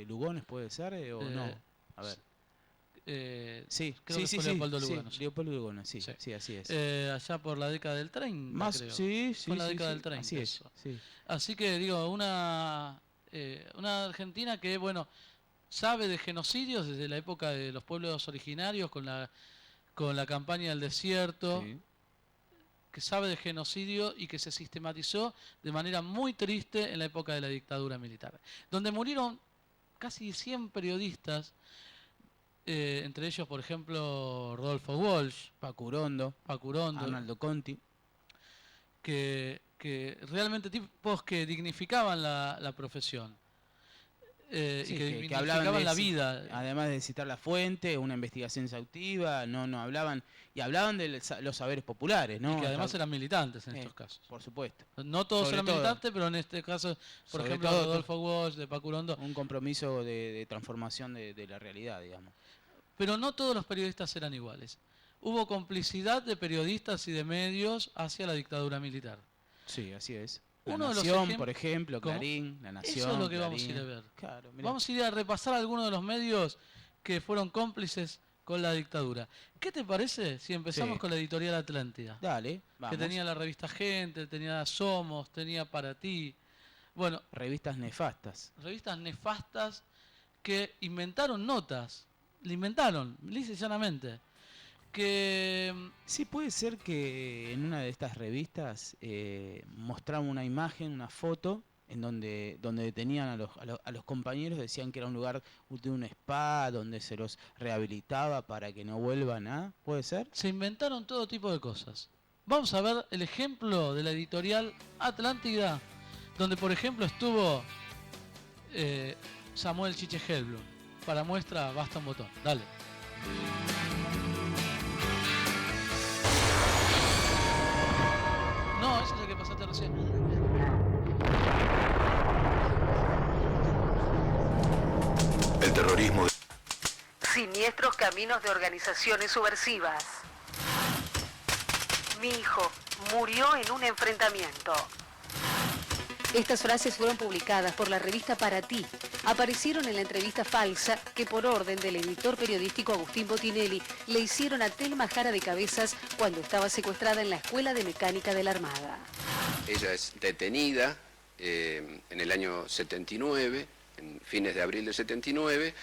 Lugones, puede ser, o no? A ver. Sí, creo que fue Leopoldo Lugones. Sí, Leopoldo Lugones, sí, así es. Allá por la década del 30, más, creo. Sí, fue en la década del 30. Así es. Sí. Así que digo, una Argentina que, bueno, sabe de genocidios desde la época de los pueblos originarios con la campaña del desierto, que sabe de genocidio y que se sistematizó de manera muy triste en la época de la dictadura militar, donde murieron casi 100 periodistas, entre ellos, por ejemplo, Rodolfo Walsh, Pacurondo, Arnaldo Conti, que realmente tipos que dignificaban la profesión. Y que hablaban la vida. Además de citar la fuente, una investigación exhaustiva, no hablaban, y hablaban de los saberes populares, ¿no? Y que además eran militantes en estos casos. Por supuesto. No todos eran militantes, pero en este caso, por ejemplo, Rodolfo Walsh, de Pacurondo. Un compromiso de transformación de la realidad, digamos. Pero no todos los periodistas eran iguales. Hubo complicidad de periodistas y de medios hacia la dictadura militar. Sí, así es. La Nación, por ejemplo, Clarín, La Nación. Eso es lo que Clarín. vamos a ir a ver. Claro, vamos a ir a repasar algunos de los medios que fueron cómplices con la dictadura. ¿Qué te parece si empezamos con la editorial Atlántida? Dale, vamos. Que tenía la revista Gente, tenía Somos, tenía Para Ti. Bueno, revistas nefastas. Revistas nefastas que inventaron notas. Le inventaron, lisa y llanamente. Que sí, puede ser que en una de estas revistas mostraban una imagen, una foto, en donde detenían a los compañeros, decían que era un lugar de un spa, donde se los rehabilitaba para que no vuelvan a... ¿Puede ser? Se inventaron todo tipo de cosas. Vamos a ver el ejemplo de la editorial Atlántida, donde por ejemplo estuvo Samuel Chiche Helblum. Para muestra basta un botón. Dale. No, ese es el que pasaste recién. El terrorismo. Siniestros caminos de organizaciones subversivas. Mi hijo murió en un enfrentamiento. Estas frases fueron publicadas por la revista Para Ti. Aparecieron en la entrevista falsa que por orden del editor periodístico Agustín Botinelli le hicieron a Telma Jara de Cabezas cuando estaba secuestrada en la Escuela de Mecánica de la Armada. Ella es detenida en el año 79, en fines de abril del 79,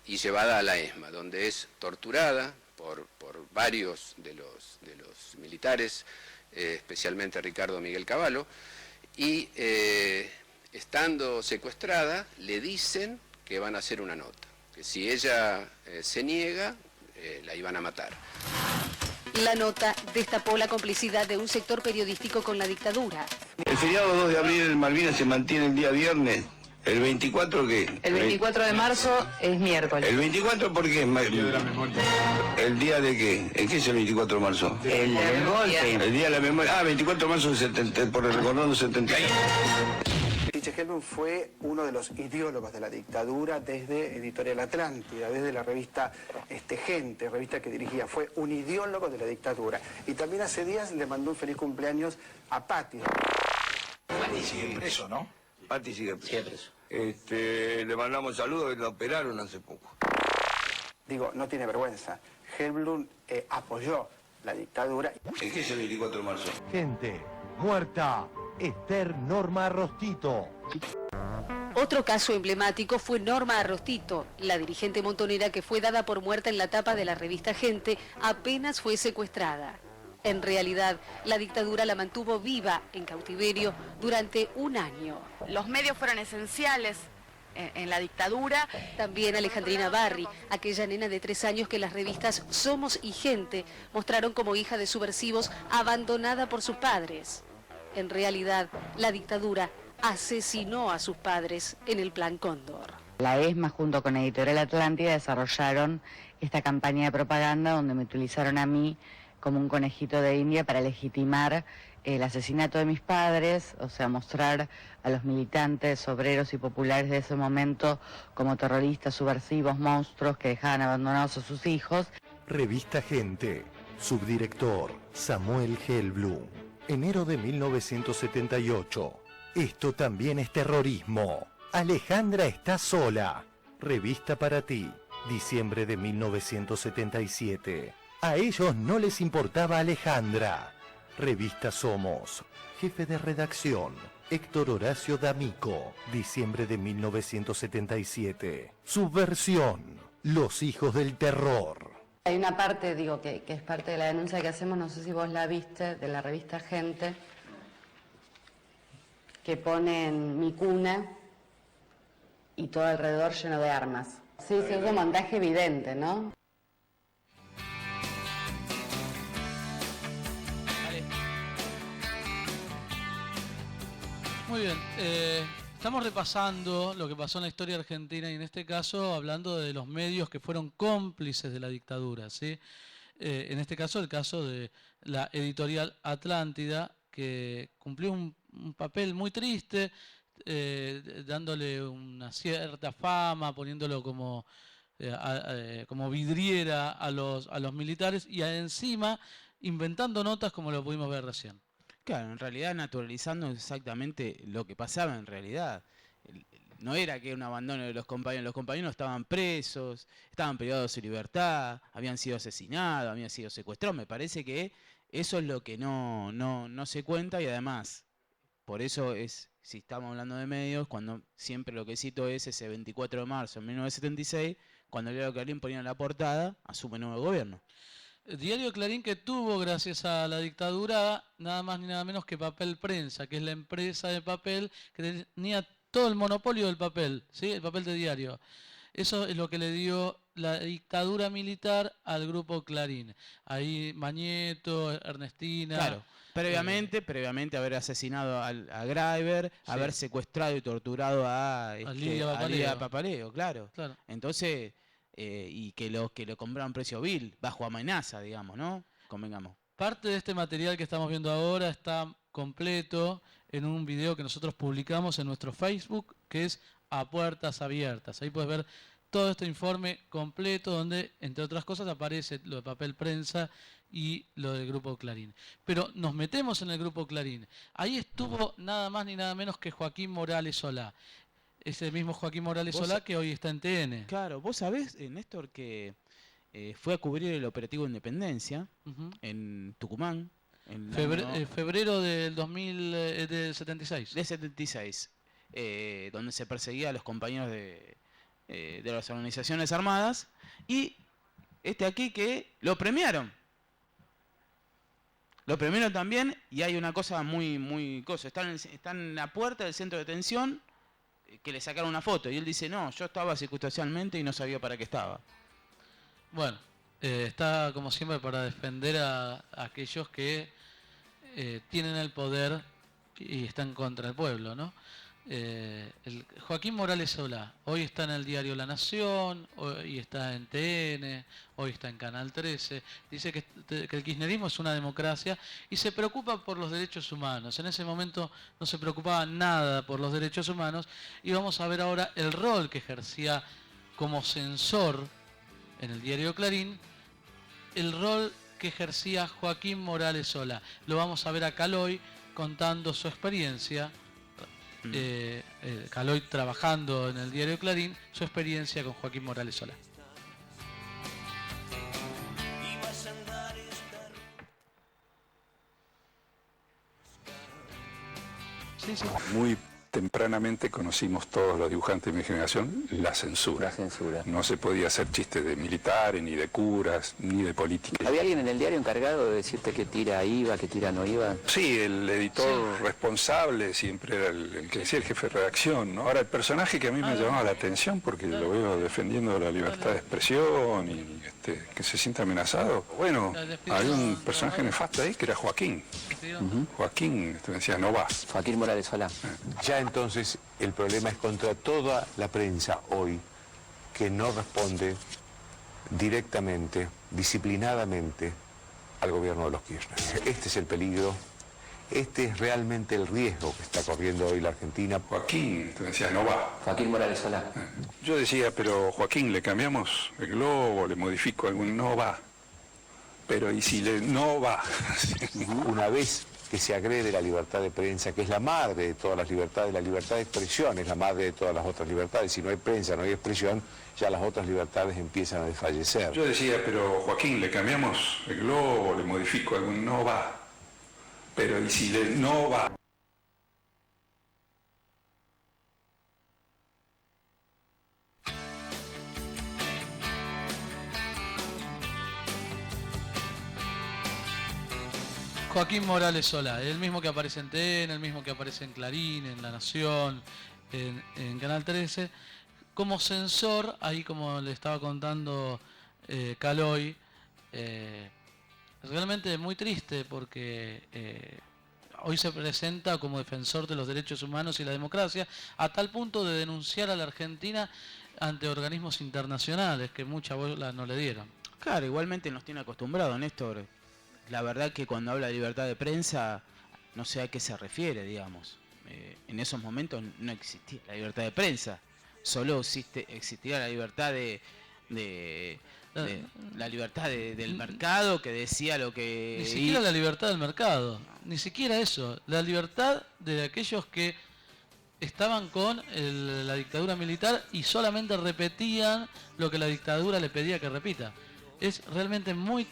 y llevada a la ESMA, donde es torturada por varios de los militares, especialmente Ricardo Miguel Cavallo, y estando secuestrada le dicen que van a hacer una nota, que si ella se niega la iban a matar. La nota destapó la complicidad de un sector periodístico con la dictadura. El feriado 2 de abril en Malvinas se mantiene el día viernes. ¿El 24 qué? El 24 de marzo es miércoles. ¿El 24 por qué? El día de la memoria. ¿El día de qué? ¿En qué es el 24 de marzo? El golpe. El día de la memoria. 24 de marzo por el recordando 71. Chiche Helblum fue uno de los ideólogos de la dictadura desde Editorial Atlántida, desde la revista Gente, revista que dirigía. Fue un ideólogo de la dictadura. Y también hace días le mandó un feliz cumpleaños a Patti. Patti sigue preso, ¿no? Patti sigue preso. Le mandamos saludos, que lo operaron hace poco. Digo, no tiene vergüenza. Helblum apoyó la dictadura. ¿En qué es el 24 de marzo? Gente muerta. Esther Norma Arrostito. Otro caso emblemático fue Norma Arrostito, la dirigente montonera que fue dada por muerta en la tapa de la revista Gente apenas fue secuestrada. En realidad, la dictadura la mantuvo viva en cautiverio durante un año. Los medios fueron esenciales en la dictadura. También Alejandrina Barri, aquella nena de 3 años que las revistas Somos y Gente mostraron como hija de subversivos abandonada por sus padres. En realidad, la dictadura asesinó a sus padres en el Plan Cóndor. La ESMA junto con Editorial Atlántida desarrollaron esta campaña de propaganda donde me utilizaron a mí como un conejito de India para legitimar el asesinato de mis padres, o sea, mostrar a los militantes, obreros y populares de ese momento como terroristas, subversivos, monstruos que dejaban abandonados a sus hijos. Revista Gente, subdirector Samuel Hellblum, enero de 1978. Esto también es terrorismo. Alejandra está sola. Revista para ti, diciembre de 1977. A ellos no les importaba Alejandra. Revista Somos, jefe de redacción, Héctor Horacio D'Amico, diciembre de 1977. Subversión, los hijos del terror. Hay una parte, digo, que es parte de la denuncia que hacemos, no sé si vos la viste, de la revista Gente, que pone en mi cuna y todo alrededor lleno de armas. Sí, es un montaje evidente, ¿no? Muy bien, estamos repasando lo que pasó en la historia argentina y en este caso hablando de los medios que fueron cómplices de la dictadura, ¿sí? En este caso el caso de la editorial Atlántida, que cumplió un papel muy triste, dándole una cierta fama, poniéndolo como vidriera a los militares y encima inventando notas como lo pudimos ver recién. Claro, en realidad naturalizando exactamente lo que pasaba en realidad. No era que un abandono de los compañeros estaban presos, estaban privados de su libertad, habían sido asesinados, habían sido secuestrados. Me parece que eso es lo que no se cuenta y además, por eso es, si estamos hablando de medios, cuando siempre lo que cito es ese 24 de marzo de 1976, cuando el diario Clarín ponía en la portada, asume nuevo gobierno. El diario Clarín que tuvo, gracias a la dictadura, nada más ni nada menos que Papel Prensa, que es la empresa de papel que tenía todo el monopolio del papel, ¿sí? El papel de diario. Eso es lo que le dio la dictadura militar al grupo Clarín. Ahí Mañeto, Ernestina... Claro, previamente haber asesinado a Graeber, sí, haber secuestrado y torturado a Lidia Papaleo, claro. Entonces... y que lo compraron precio vil, bajo amenaza, digamos, ¿no? Convengamos. Parte de este material que estamos viendo ahora está completo en un video que nosotros publicamos en nuestro Facebook, que es A Puertas Abiertas. Ahí puedes ver todo este informe completo, donde, entre otras cosas, aparece lo de Papel Prensa y lo del Grupo Clarín. Pero nos metemos en el Grupo Clarín. Ahí estuvo nada más ni nada menos que Joaquín Morales Solá. Ese mismo Joaquín Morales Solá que hoy está en TN. Claro, vos sabés, Néstor, que fue a cubrir el operativo Independencia en Tucumán. En febrero del 76. De 76, donde se perseguía a los compañeros de las organizaciones armadas. Y aquí que lo premiaron. Lo premiaron también y hay una cosa muy cosa. Están en la puerta del centro de detención, que le sacaron una foto y él dice, no, yo estaba circunstancialmente y no sabía para qué estaba. Bueno, está como siempre para defender a aquellos que tienen el poder y están contra el pueblo, ¿no? Joaquín Morales Solá, hoy está en el diario La Nación, hoy está en TN, hoy está en Canal 13, dice que el kirchnerismo es una democracia y se preocupa por los derechos humanos. En ese momento no se preocupaba nada por los derechos humanos y vamos a ver ahora el rol que ejercía como censor en el diario Clarín, el rol que ejercía Joaquín Morales Solá. Lo vamos a ver a Caloy contando su experiencia. Caloy trabajando en el diario Clarín, su experiencia con Joaquín Morales Solá. Sí. Muy tempranamente conocimos todos los dibujantes de mi generación la censura. No se podía hacer chistes de militares, ni de curas, ni de política. ¿Había alguien en el diario encargado de decirte qué tira iba, qué tira no iba? Sí, el editor responsable siempre era el que decía el jefe de redacción, ¿no? Ahora, el personaje que a mí me llamaba la atención, porque lo veo defendiendo la libertad de expresión y que se sienta amenazado. Bueno, había un personaje nefasto ahí que era Joaquín. Joaquín decía, no va. Joaquín Morales Solá. Ya entonces el problema es contra toda la prensa hoy que no responde directamente, disciplinadamente, al gobierno de los Kirchner. Este es el peligro, este es realmente el riesgo que está corriendo hoy la Argentina. Joaquín, te decía, no va. Joaquín Morales Solá. Yo decía, pero Joaquín, le cambiamos el globo, le modifico algún, no va. Pero ¿y si no va? Una vez que se agrede la libertad de prensa, que es la madre de todas las libertades, la libertad de expresión es la madre de todas las otras libertades. Si no hay prensa, no hay expresión, ya las otras libertades empiezan a desfallecer. Yo decía, pero Joaquín, le cambiamos el globo, le modifico algún, no va. Pero ¿y si no va? Joaquín Morales Solá, el mismo que aparece en TN, el mismo que aparece en Clarín, en La Nación, en Canal 13, como censor, ahí como le estaba contando Caloy, realmente muy triste porque hoy se presenta como defensor de los derechos humanos y la democracia, a tal punto de denunciar a la Argentina ante organismos internacionales que mucha bola no le dieron. Claro, igualmente nos tiene acostumbrados, Néstor. La verdad que cuando habla de libertad de prensa, no sé a qué se refiere, digamos. En esos momentos no existía la libertad de prensa, solo existía la libertad la libertad del mercado, que decía lo que... Ni siquiera la libertad del mercado, ni siquiera eso, la libertad de aquellos que estaban con la dictadura militar y solamente repetían lo que la dictadura le pedía que repita. Es realmente muy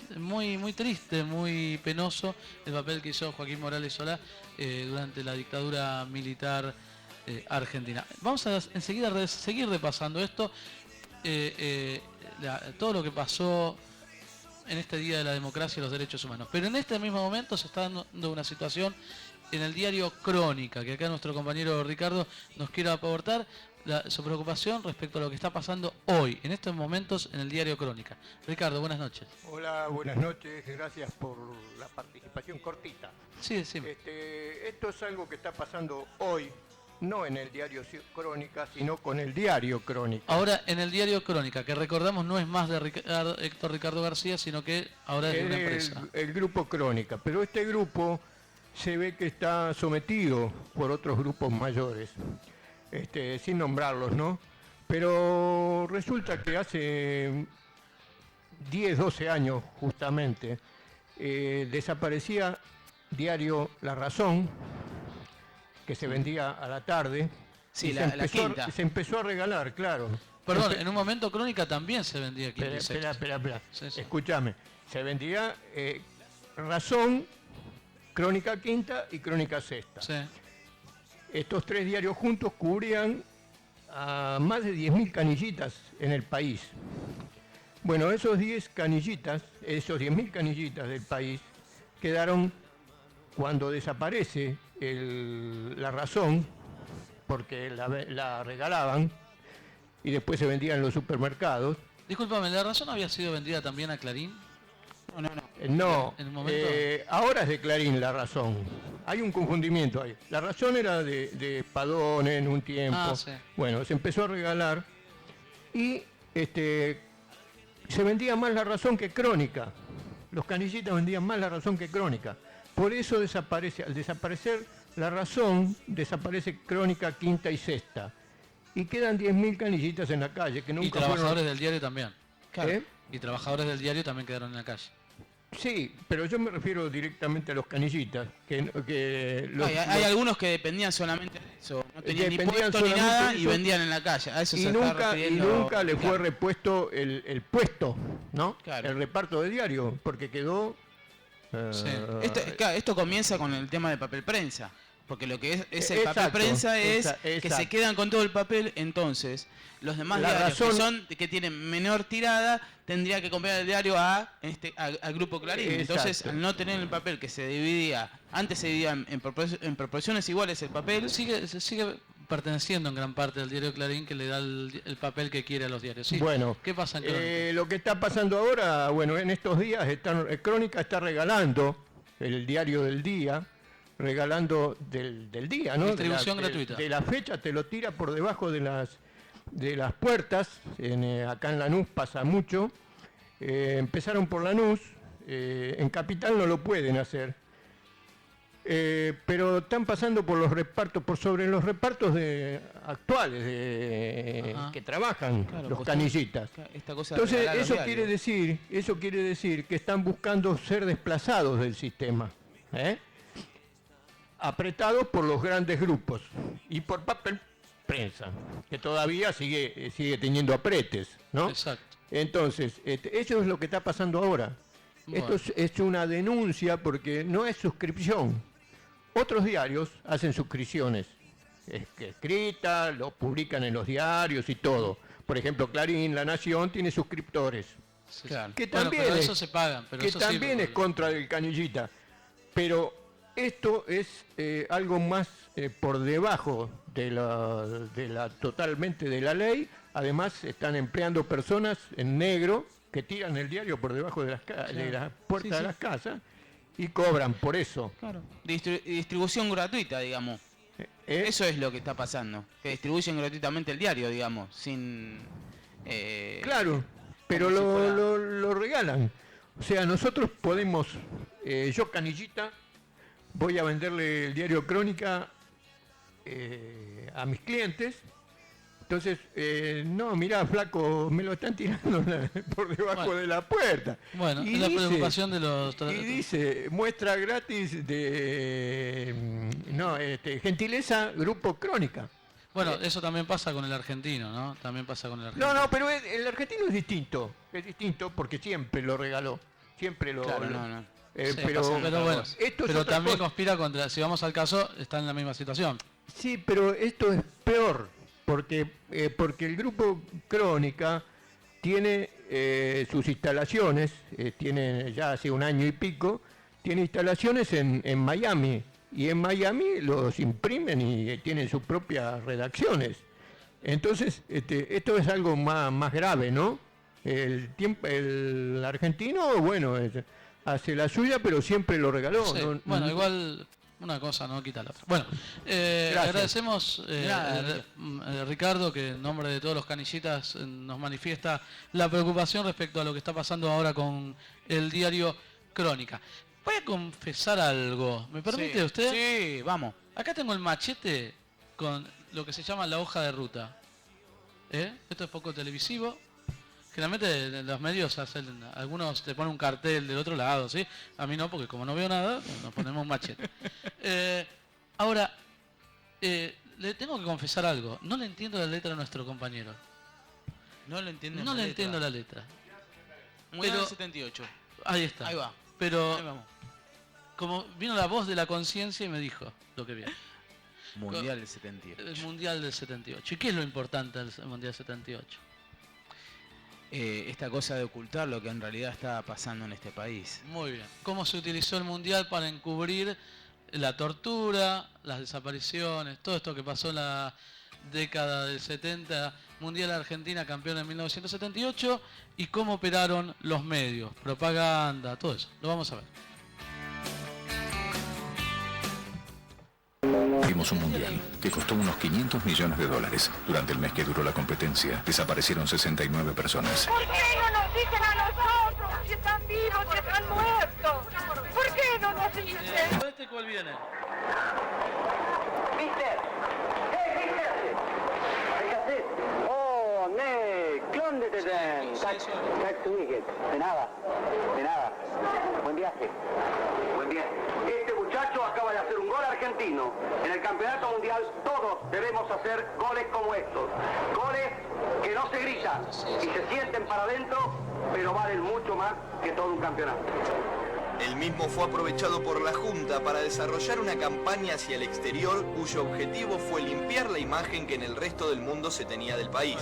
triste, muy penoso el papel que hizo Joaquín Morales Solá durante la dictadura militar argentina. Vamos a enseguida seguir repasando esto, todo lo que pasó en este Día de la Democracia y los Derechos Humanos. Pero en este mismo momento se está dando una situación en el diario Crónica, que acá nuestro compañero Ricardo nos quiere aportar su preocupación respecto a lo que está pasando hoy, en estos momentos, en el diario Crónica. Ricardo, buenas noches. Hola, buenas noches, gracias por la participación cortita. Sí, decime. Esto es algo que está pasando hoy, no en el diario Crónica, sino con el diario Crónica. Ahora, en el diario Crónica, que recordamos no es más de Héctor Ricardo García, sino que ahora es de una empresa. El grupo Crónica, pero este grupo se ve que está sometido por otros grupos mayores. Sin nombrarlos, ¿no? Pero resulta que hace 10, 12 años justamente desaparecía diario La Razón, que se vendía a la tarde, sí, y se empezó a regalar, claro. Perdón, en un momento Crónica también se vendía aquí. Espera. Sí. Escúchame, se vendía Razón, Crónica Quinta y Crónica Sexta. Sí. Estos tres diarios juntos cubrían a más de 10.000 canillitas en el país. Bueno, esos 10.000 canillitas del país quedaron cuando desaparece La Razón, porque la regalaban y después se vendía en los supermercados. Discúlpame, ¿La Razón había sido vendida también a Clarín? No, ¿En el momento? Ahora es de Clarín La Razón. Hay un confundimiento ahí. La Razón era de Padone en un tiempo. Sí. Bueno, se empezó a regalar y se vendía más La Razón que Crónica. Los canillitas vendían más La Razón que Crónica. Por eso al desaparecer La Razón, desaparece Crónica Quinta y Sexta. Y quedan 10.000 canillitas en la calle que nunca y trabajadores del diario también. ¿Eh? Y trabajadores del diario también quedaron en la calle. Sí, pero yo me refiero directamente a los canillitas. Hay algunos que dependían solamente de eso, no tenían ni puesto ni nada y vendían en la calle. A eso y nunca le fue repuesto el puesto, ¿no? Claro. El reparto de diario, porque quedó... Sí. Esto comienza con el tema de papel prensa. Porque lo que es el papel prensa es que se quedan con todo el papel, entonces los demás diarios que tienen menor tirada tendría que comprar el diario al grupo Clarín. Entonces, al no tener el papel que se dividía, antes se dividía en proporciones iguales el papel. Sigue perteneciendo en gran parte al diario Clarín, que le da el papel que quiere a los diarios. Sí. Bueno, ¿qué pasa en Crónica? Lo que está pasando ahora, bueno, en estos días Crónica está regalando el diario del día, regalando del día, ¿no? Distribución gratuita. De la fecha te lo tira por debajo de las puertas. Acá en Lanús pasa mucho. Empezaron por Lanús, En Capital no lo pueden hacer. Pero están pasando por los repartos, por sobre los repartos actuales que trabajan los canillitas. Entonces eso quiere decir que están buscando ser desplazados del sistema, apretados por los grandes grupos y por papel prensa, que todavía sigue teniendo apretes, ¿no? Exacto. Entonces, eso es lo que está pasando ahora. Bueno. Esto es una denuncia porque no es suscripción. Otros diarios hacen suscripciones escritas, lo publican en los diarios y todo. Por ejemplo, Clarín, La Nación, tiene suscriptores. Sí, Que bueno, también, pero eso se pagan. Pero que eso también sí, es contra del canillita. Pero esto es algo más por debajo totalmente de la ley. Además, están empleando personas en negro que tiran el diario por debajo de las puertas de las casas y cobran por eso. Claro. Distribución gratuita, digamos. Eso es lo que está pasando. Que distribuyen gratuitamente el diario, digamos, sin... claro, pero lo regalan. O sea, nosotros podemos... yo, canillita, voy a venderle el diario Crónica a mis clientes. Entonces, no, mirá, flaco, me lo están tirando por debajo de la puerta. Bueno, y es la preocupación de los... Y dice, muestra gratis de... gentileza, Grupo Crónica. Bueno, eso también pasa con el argentino, ¿no? También pasa con el argentino. No, pero el argentino es distinto. Es distinto porque siempre lo regaló. Siempre lo... Claro, Sí, pero bueno, esto es pero otra también cosa. conspira contra... Si vamos al caso, está en la misma situación. Sí, pero esto es peor. Porque el Grupo Crónica tiene sus instalaciones, tiene ya hace un año y pico, tiene instalaciones en Miami. Y en Miami los imprimen y tienen sus propias redacciones. Entonces, esto es algo más grave, ¿no? El argentino, bueno, hace la suya, pero siempre lo regaló. Sí, ¿no? bueno, igual una cosa no quita la otra. Bueno, agradecemos Ricardo, que en nombre de todos los canillitas nos manifiesta la preocupación respecto a lo que está pasando ahora con el diario Crónica. Voy a confesar algo. ¿Me permite usted? Sí, vamos. Acá tengo el machete con lo que se llama la hoja de ruta. Esto es poco televisivo. Generalmente en los medios algunos te ponen un cartel del otro lado, ¿sí? A mí no, porque como no veo nada, nos ponemos un machete. Ahora, le tengo que confesar algo. No le entiendo la letra a nuestro compañero. No le entiendo No le entiendo la letra. Mundial del 78. Ahí está. Ahí va. Pero Ahí vamos. como vino la voz de la conciencia y me dijo lo que viene. Mundial del 78. El Mundial del 78. ¿Y qué es lo importante del Mundial del 78? Esta cosa de ocultar lo que en realidad está pasando en este país. Muy bien. ¿Cómo se utilizó el Mundial para encubrir la tortura, las desapariciones, todo esto que pasó en la década del 70, Mundial Argentina campeón en 1978, y cómo operaron los medios, propaganda, todo eso? Lo vamos a ver. Vimos un mundial que costó unos 500 millones de dólares. Durante el mes que duró la competencia, desaparecieron 69 personas. ¿Por qué no nos dicen a nosotros si están vivos, si están muertos? ¿Por qué no nos dicen? ¿Este cuál viene? Mister. Oh, nee, klondete den. Tack så mycket. De nada. Buen viaje. Buen día. Este muchacho acaba de hacer un gol argentino. En el campeonato mundial todos debemos hacer goles como estos. Goles que no se gritan y se sienten para adentro, pero valen mucho más que todo un campeonato. El mismo fue aprovechado por la Junta para desarrollar una campaña hacia el exterior cuyo objetivo fue limpiar la imagen que en el resto del mundo se tenía del país,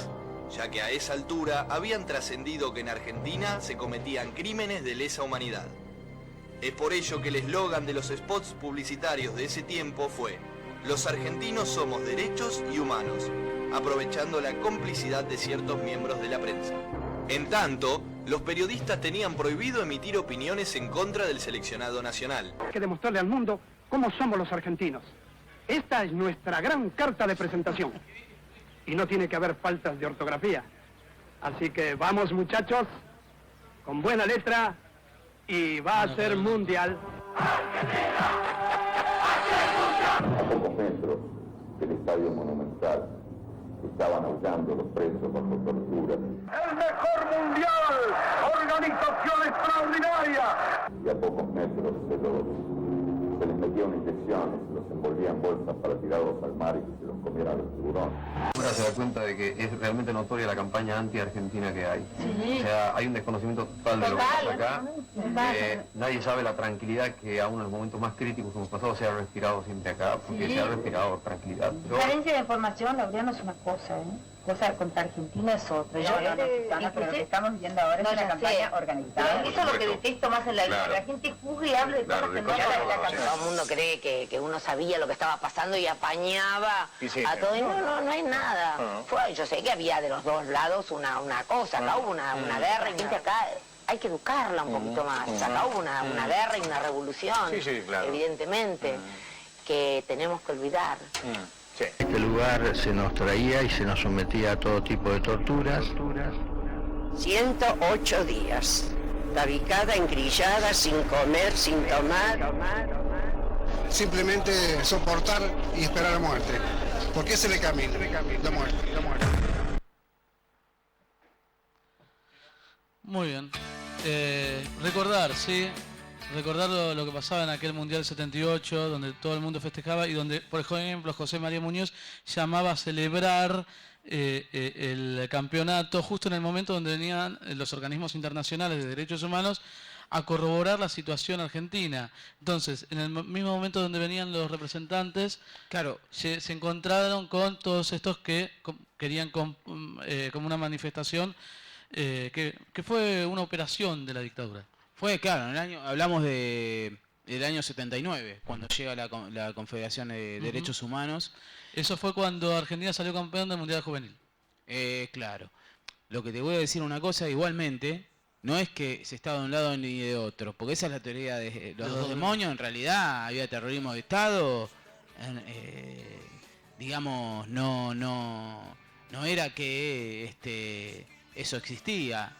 ya que a esa altura habían trascendido que en Argentina se cometían crímenes de lesa humanidad. Es por ello que el eslogan de los spots publicitarios de ese tiempo fue: "Los argentinos somos derechos y humanos", aprovechando la complicidad de ciertos miembros de la prensa. En tanto, los periodistas tenían prohibido emitir opiniones en contra del seleccionado nacional. Hay que demostrarle al mundo cómo somos los argentinos. Esta es nuestra gran carta de presentación. Y no tiene que haber faltas de ortografía. Así que vamos, muchachos, con buena letra y va a ser mundial. A pocos metros del Estadio Monumental estaban aullando los presos bajo tortura. ¡El mejor mundial! ¡Organización extraordinaria! Y a pocos metros se les metían inyecciones, los envolvían en bolsas para tirarlos al mar y que se los comieran los tiburones. Ahora se da cuenta de que es realmente notoria la campaña anti-argentina que hay. Sí. O sea, hay un desconocimiento total de lo que pasa acá. Nadie sabe la tranquilidad que aún en los momentos más críticos que hemos pasado se ha respirado siempre acá, porque Sí. se ha respirado tranquilidad. Carencia de información, Laureano, es una cosa, ¿eh? Cosa contra Argentina es otra. Pero lo que estamos viendo ahora es una campaña organizada. Eso es lo que detesto más en la vida, que la gente juzgue y hable de cosas que no sabe. Todo el mundo cree que uno sabía lo que estaba pasando y apañaba a todo. Y no hay nada. Yo sé que había de los dos lados una cosa. Acá hubo una guerra y gente acá hay que educarla un poquito más. Acá hubo una guerra y una revolución, evidentemente, que tenemos que olvidar. En este lugar se nos traía y se nos sometía a todo tipo de torturas. 108 días, tabicada, engrillada, sin comer, sin tomar. Simplemente soportar y esperar la muerte, porque ese es el camino, la muerte. Muy bien. Recordar, ¿sí? Recordar lo que pasaba en aquel Mundial 78, donde todo el mundo festejaba y donde, por ejemplo, José María Muñoz llamaba a celebrar el campeonato justo en el momento donde venían los organismos internacionales de derechos humanos a corroborar la situación argentina. Entonces, en el mismo momento donde venían los representantes, claro, se encontraron con todos estos que querían como una manifestación que fue una operación de la dictadura. Fue, claro, hablamos del año 79, cuando llega la Confederación de Derechos Humanos. Eso fue cuando Argentina salió campeón del Mundial Juvenil. Claro. Lo que te voy a decir una cosa, igualmente, no es que se estaba de un lado ni de otro, porque esa es la teoría de los dos demonios. En realidad había terrorismo de Estado, digamos, no era que eso existía.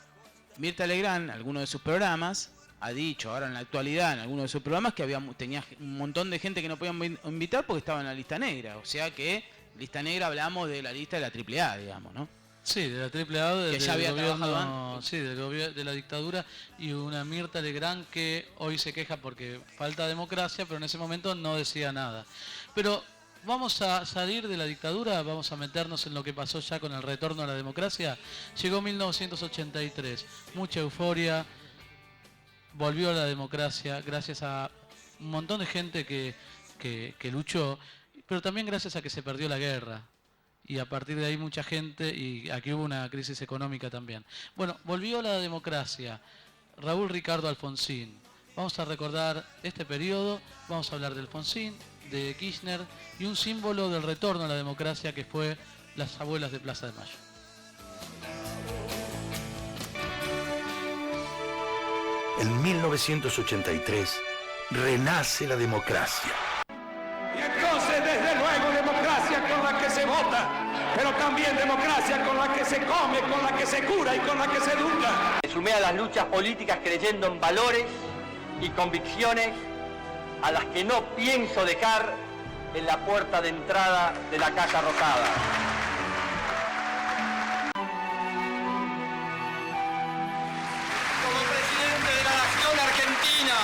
Mirta Legrand, en alguno de sus programas, ha dicho ahora en la actualidad, en alguno de sus programas, que tenía un montón de gente que no podían invitar porque estaba en la lista negra. O sea que, lista negra, hablamos de la lista de la AAA, digamos, ¿no? Sí, de la AAA, que ya había trabajado antes. Sí, de la dictadura, y una Mirta Legrand que hoy se queja porque falta democracia, pero en ese momento no decía nada. Pero vamos a salir de la dictadura, vamos a meternos en lo que pasó ya con el retorno a la democracia. Llegó 1983, mucha euforia, volvió a la democracia gracias a un montón de gente que luchó, pero también gracias a que se perdió la guerra. Y a partir de ahí mucha gente, y aquí hubo una crisis económica también. Bueno, volvió a la democracia. Raúl Ricardo Alfonsín. Vamos a recordar este periodo, vamos a hablar de Alfonsín, de Kirchner y un símbolo del retorno a la democracia que fue las abuelas de Plaza de Mayo. En 1983 renace la democracia. Y entonces, desde luego, democracia con la que se vota, pero también democracia con la que se come, con la que se cura y con la que se educa. Me sumé a las luchas políticas creyendo en valores y convicciones a las que no pienso dejar en la puerta de entrada de la Casa Rosada. Como presidente de la Nación Argentina,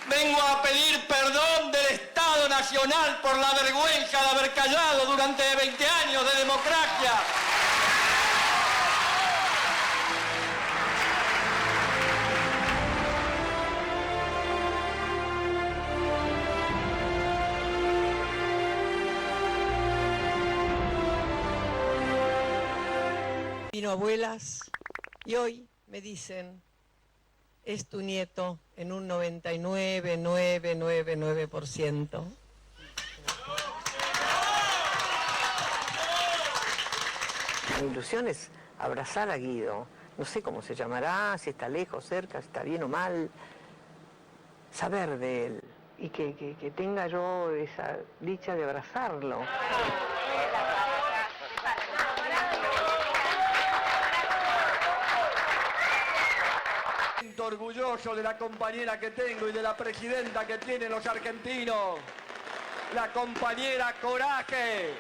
vengo a pedir perdón del Estado Nacional por la vergüenza de haber callado durante 20 años de democracia. Vino abuelas y hoy me dicen, es tu nieto en un 99,999%. Mi ilusión es abrazar a Guido. No sé cómo se llamará, si está lejos, cerca, si está bien o mal. Saber de él y que tenga yo esa dicha de abrazarlo. siento orgulloso de la compañera que tengo y de la presidenta que tienen los argentinos, la compañera Coraje.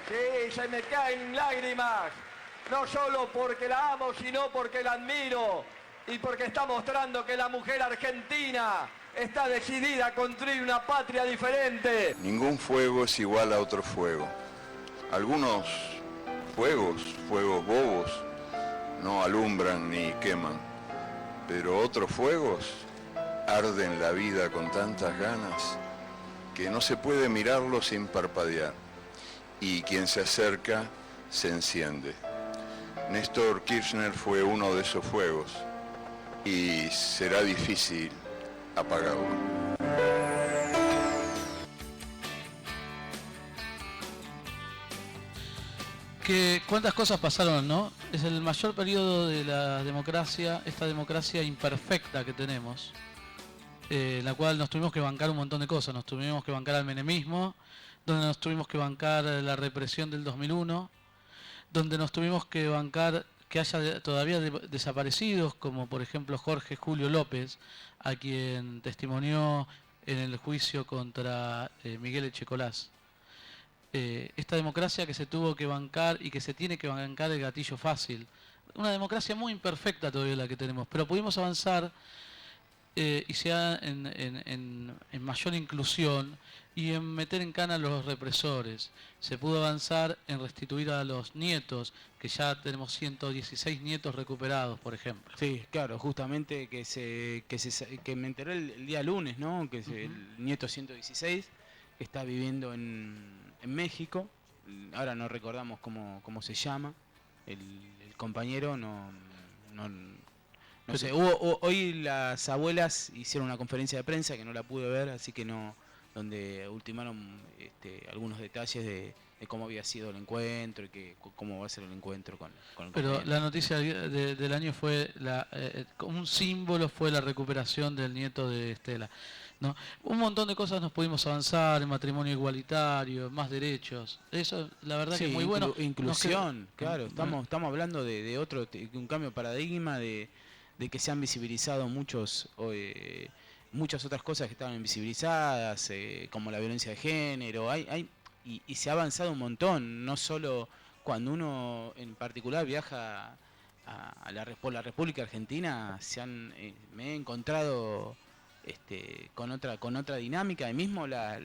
Sí, se me caen lágrimas, no solo porque la amo, sino porque la admiro y porque está mostrando que la mujer argentina está decidida a construir una patria diferente. Ningún fuego es igual a otro fuego. Algunos fuegos bobos, no alumbran ni queman, pero otros fuegos arden la vida con tantas ganas que no se puede mirarlo sin parpadear, y quien se acerca se enciende. Néstor Kirchner fue uno de esos fuegos y será difícil apagarlo. Cuántas cosas pasaron, ¿no? Es el mayor periodo de la democracia, esta democracia imperfecta que tenemos, en la cual nos tuvimos que bancar un montón de cosas. Nos tuvimos que bancar al menemismo, donde nos tuvimos que bancar la represión del 2001, donde nos tuvimos que bancar que haya todavía desaparecidos, como por ejemplo Jorge Julio López, a quien testimonió en el juicio contra Miguel Echecolás. Esta democracia que se tuvo que bancar y que se tiene que bancar el gatillo fácil. Una democracia muy imperfecta todavía la que tenemos, pero pudimos avanzar y sea en mayor inclusión y en meter en cana a los represores. Se pudo avanzar en restituir a los nietos, que ya tenemos 116 nietos recuperados, por ejemplo. Sí, claro, justamente que me enteré el día lunes, ¿no? Que el nieto 116 que está viviendo en México. Ahora no recordamos cómo se llama el compañero, no sé. Hoy las abuelas hicieron una conferencia de prensa que no la pude ver, así que no, donde ultimaron algunos detalles de cómo había sido el encuentro y cómo va a ser el encuentro con el Pero compañero. la noticia del año fue un símbolo, fue la recuperación del nieto de Estela, ¿no? Un montón de cosas nos pudimos avanzar, en matrimonio igualitario, más derechos. Eso, la verdad, que es muy bueno. Inclusión, claro. Estamos hablando de un cambio de paradigma, de que se han visibilizado muchas otras cosas que estaban invisibilizadas, como la violencia de género. Y se ha avanzado un montón, no solo cuando uno en particular viaja por la República Argentina, me he encontrado con otra dinámica, y mismo la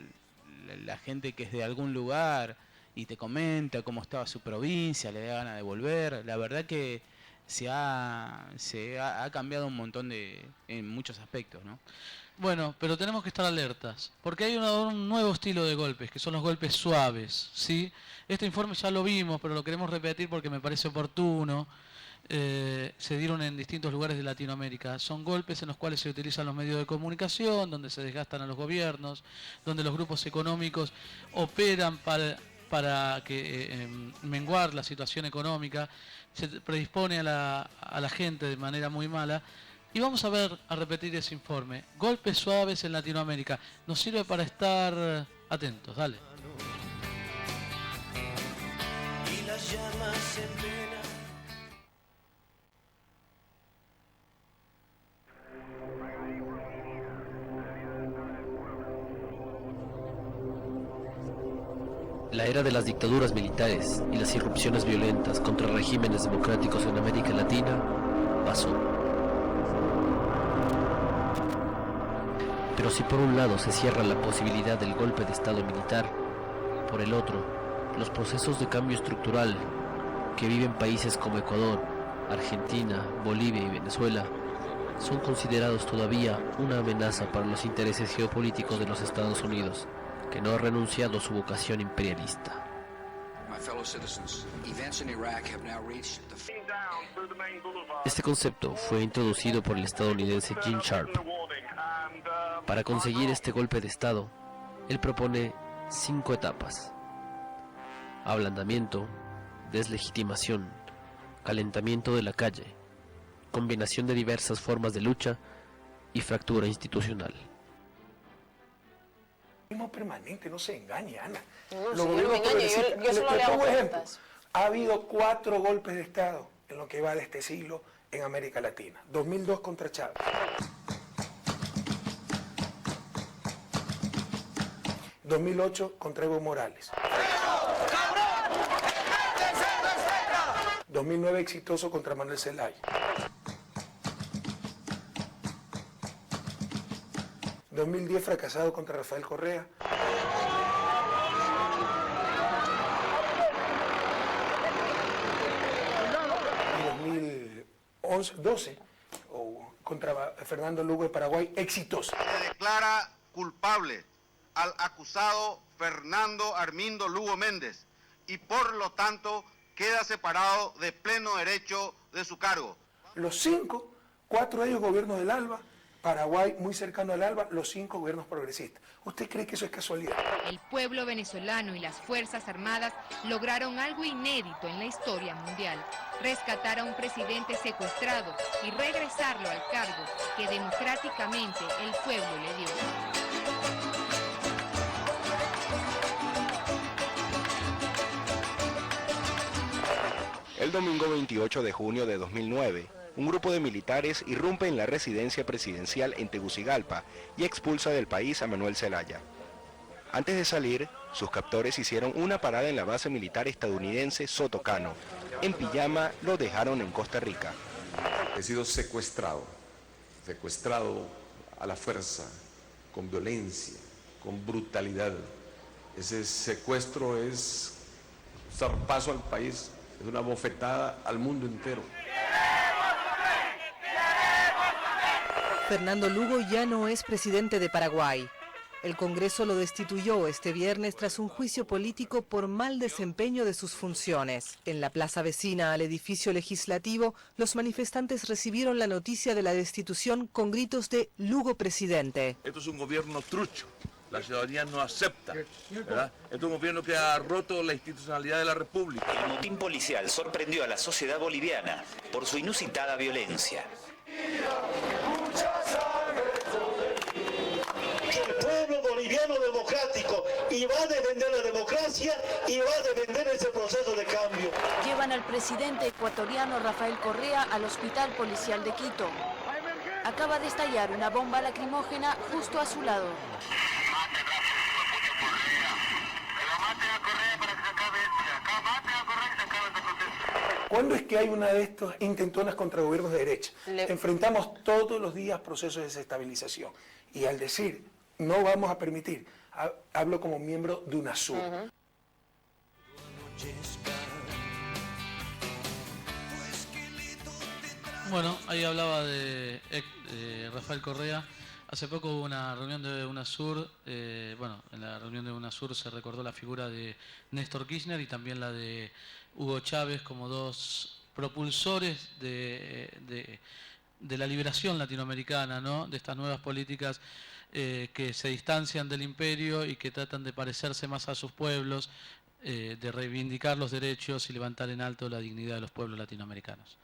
gente que es de algún lugar y te comenta cómo estaba su provincia, le da ganas de volver. La verdad que se ha cambiado un montón en muchos aspectos, ¿no? Bueno, pero tenemos que estar alertas, porque hay un nuevo estilo de golpes, que son los golpes suaves, ¿sí? Este informe ya lo vimos, pero lo queremos repetir porque me parece oportuno. Se dieron en distintos lugares de Latinoamérica. Son golpes en los cuales se utilizan los medios de comunicación, donde se desgastan a los gobiernos, donde los grupos económicos operan para menguar la situación económica, se predispone a la gente de manera muy mala. Y vamos a repetir ese informe. Golpes suaves en Latinoamérica. Nos sirve para estar atentos. Dale. Y las llamas en pena. La era de las dictaduras militares y las irrupciones violentas contra regímenes democráticos en América Latina pasó. Pero si por un lado se cierra la posibilidad del golpe de Estado militar, por el otro, los procesos de cambio estructural que viven países como Ecuador, Argentina, Bolivia y Venezuela son considerados todavía una amenaza para los intereses geopolíticos de los Estados Unidos, que no ha renunciado a su vocación imperialista. Este concepto fue introducido por el estadounidense Gene Sharp. Para conseguir este golpe de Estado, él propone 5 etapas: ablandamiento, deslegitimación, calentamiento de la calle, combinación de diversas formas de lucha y fractura institucional. Permanente, no se engañe, Ana. No, si yo no me engaño, yo solo le hago preguntas. Ha habido 4 golpes de Estado en lo que va de este siglo en América Latina. 2002 contra Chávez. 2008 contra Evo Morales. 2009 exitoso contra Manuel Zelaya. 2010 fracasado contra Rafael Correa. 2012 contra Fernando Lugo de Paraguay, exitoso. Se declara culpable al acusado Fernando Armindo Lugo Méndez y por lo tanto queda separado de pleno derecho de su cargo. Los 5, 4 de ellos gobiernos del ALBA, Paraguay muy cercano al ALBA, los 5 gobiernos progresistas. ¿Usted cree que eso es casualidad? El pueblo venezolano y las Fuerzas Armadas lograron algo inédito en la historia mundial: rescatar a un presidente secuestrado y regresarlo al cargo que democráticamente el pueblo le dio. El domingo 28 de junio de 2009, un grupo de militares irrumpe en la residencia presidencial en Tegucigalpa y expulsa del país a Manuel Zelaya. Antes de salir, sus captores hicieron una parada en la base militar estadounidense Soto Cano. En pijama lo dejaron en Costa Rica. He sido secuestrado a la fuerza, con violencia, con brutalidad. Ese secuestro es zarpazo al país, es una bofetada al mundo entero. Fernando Lugo ya no es presidente de Paraguay. El Congreso lo destituyó este viernes tras un juicio político por mal desempeño de sus funciones. En la plaza vecina al edificio legislativo, los manifestantes recibieron la noticia de la destitución con gritos de "Lugo presidente". Esto es un gobierno trucho. La ciudadanía no acepta, ¿verdad? Esto es un gobierno que ha roto la institucionalidad de la República. El motín policial sorprendió a la sociedad boliviana por su inusitada violencia. El pueblo boliviano democrático y va a defender la democracia y va a defender ese proceso de cambio. Llevan al presidente ecuatoriano Rafael Correa al Hospital Policial de Quito. Acaba de estallar una bomba lacrimógena justo a su lado. ¿Cuándo es que hay una de estas intentonas contra gobiernos de derecha? Enfrentamos todos los días procesos de desestabilización. Y al decir, no vamos a permitir, hablo como miembro de UNASUR. Bueno, ahí hablaba de Rafael Correa. Hace poco hubo una reunión de UNASUR. En la reunión de UNASUR se recordó la figura de Néstor Kirchner y también la de Hugo Chávez como dos propulsores de la liberación latinoamericana, ¿no? De estas nuevas políticas que se distancian del imperio y que tratan de parecerse más a sus pueblos, de reivindicar los derechos y levantar en alto la dignidad de los pueblos latinoamericanos.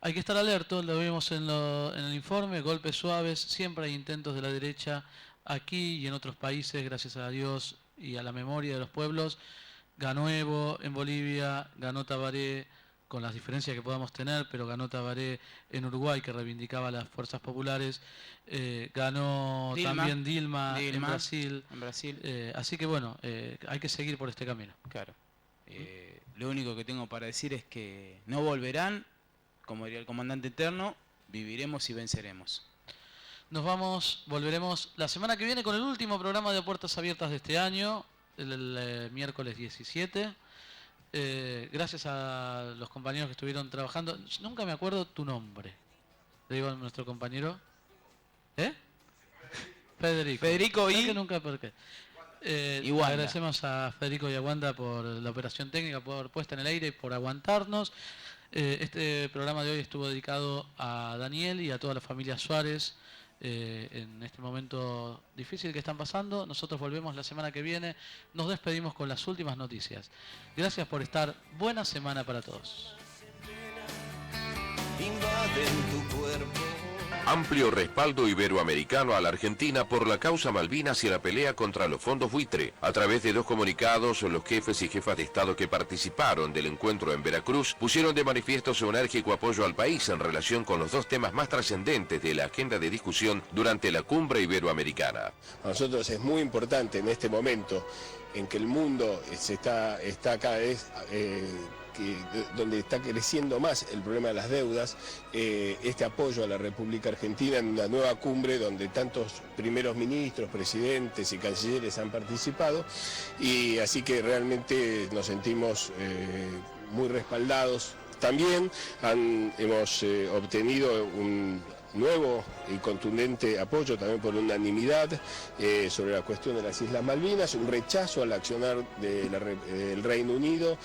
Hay que estar alertos, lo vimos en el informe, golpes suaves, siempre hay intentos de la derecha aquí y en otros países, gracias a Dios y a la memoria de los pueblos. Ganó Evo en Bolivia, ganó Tabaré, con las diferencias que podamos tener, pero ganó Tabaré en Uruguay, que reivindicaba las fuerzas populares, ganó también Dilma en Brasil. Así que bueno, hay que seguir por este camino. Claro. Lo único que tengo para decir es que no volverán. Como diría el comandante eterno, viviremos y venceremos. Volveremos la semana que viene con el último programa de Puertas Abiertas de este año, el miércoles 17. Gracias a los compañeros que estuvieron trabajando. Nunca me acuerdo tu nombre. Le digo a nuestro compañero. Federico y... Nunca, ¿por qué? Agradecemos a Federico y a Wanda por la operación técnica, por puesta en el aire y por aguantarnos. Este programa de hoy estuvo dedicado a Daniel y a toda la familia Suárez en este momento difícil que están pasando. Nosotros volvemos la semana que viene. Nos despedimos con las últimas noticias. Gracias por estar. Buena semana para todos. Invaden tu cuerpo. Amplio respaldo iberoamericano a la Argentina por la causa Malvinas y la pelea contra los fondos buitre. A través de 2 comunicados, los jefes y jefas de Estado que participaron del encuentro en Veracruz pusieron de manifiesto su enérgico apoyo al país en relación con los 2 temas más trascendentes de la agenda de discusión durante la cumbre iberoamericana. A nosotros es muy importante en este momento en que el mundo está cada vez... donde está creciendo más el problema de las deudas, este apoyo a la República Argentina en una nueva cumbre donde tantos primeros ministros, presidentes y cancilleres han participado, y así que realmente nos sentimos muy respaldados. También hemos obtenido un nuevo y contundente apoyo también por unanimidad sobre la cuestión de las Islas Malvinas, un rechazo al accionar del Reino Unido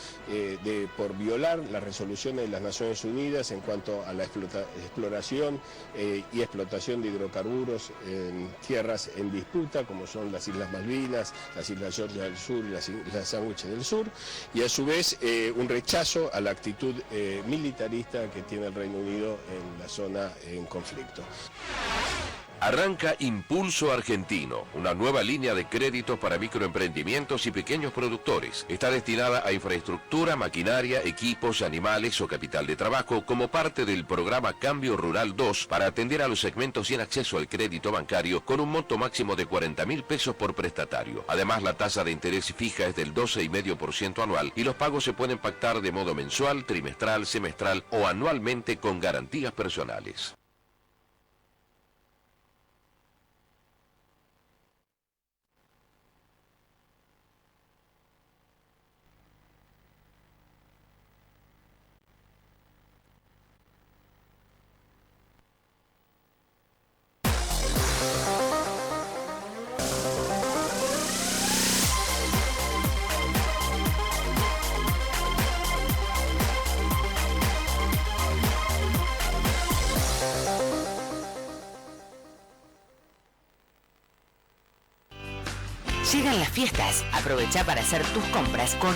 por violar las resoluciones de las Naciones Unidas en cuanto a la exploración y explotación de hidrocarburos en tierras en disputa, como son las Islas Malvinas, las Islas Georgia del Sur y las Islas Sandwich del Sur, y a su vez un rechazo a la actitud militarista que tiene el Reino Unido en la zona en conflicto. Arranca Impulso Argentino, una nueva línea de créditos para microemprendimientos y pequeños productores. Está destinada a infraestructura, maquinaria, equipos, animales o capital de trabajo como parte del programa Cambio Rural 2 para atender a los segmentos sin acceso al crédito bancario con un monto máximo de 40.000 pesos por prestatario. Además, la tasa de interés fija es del 12,5% anual y los pagos se pueden pactar de modo mensual, trimestral, semestral o anualmente con garantías personales. Llegan las fiestas. Aprovecha para hacer tus compras con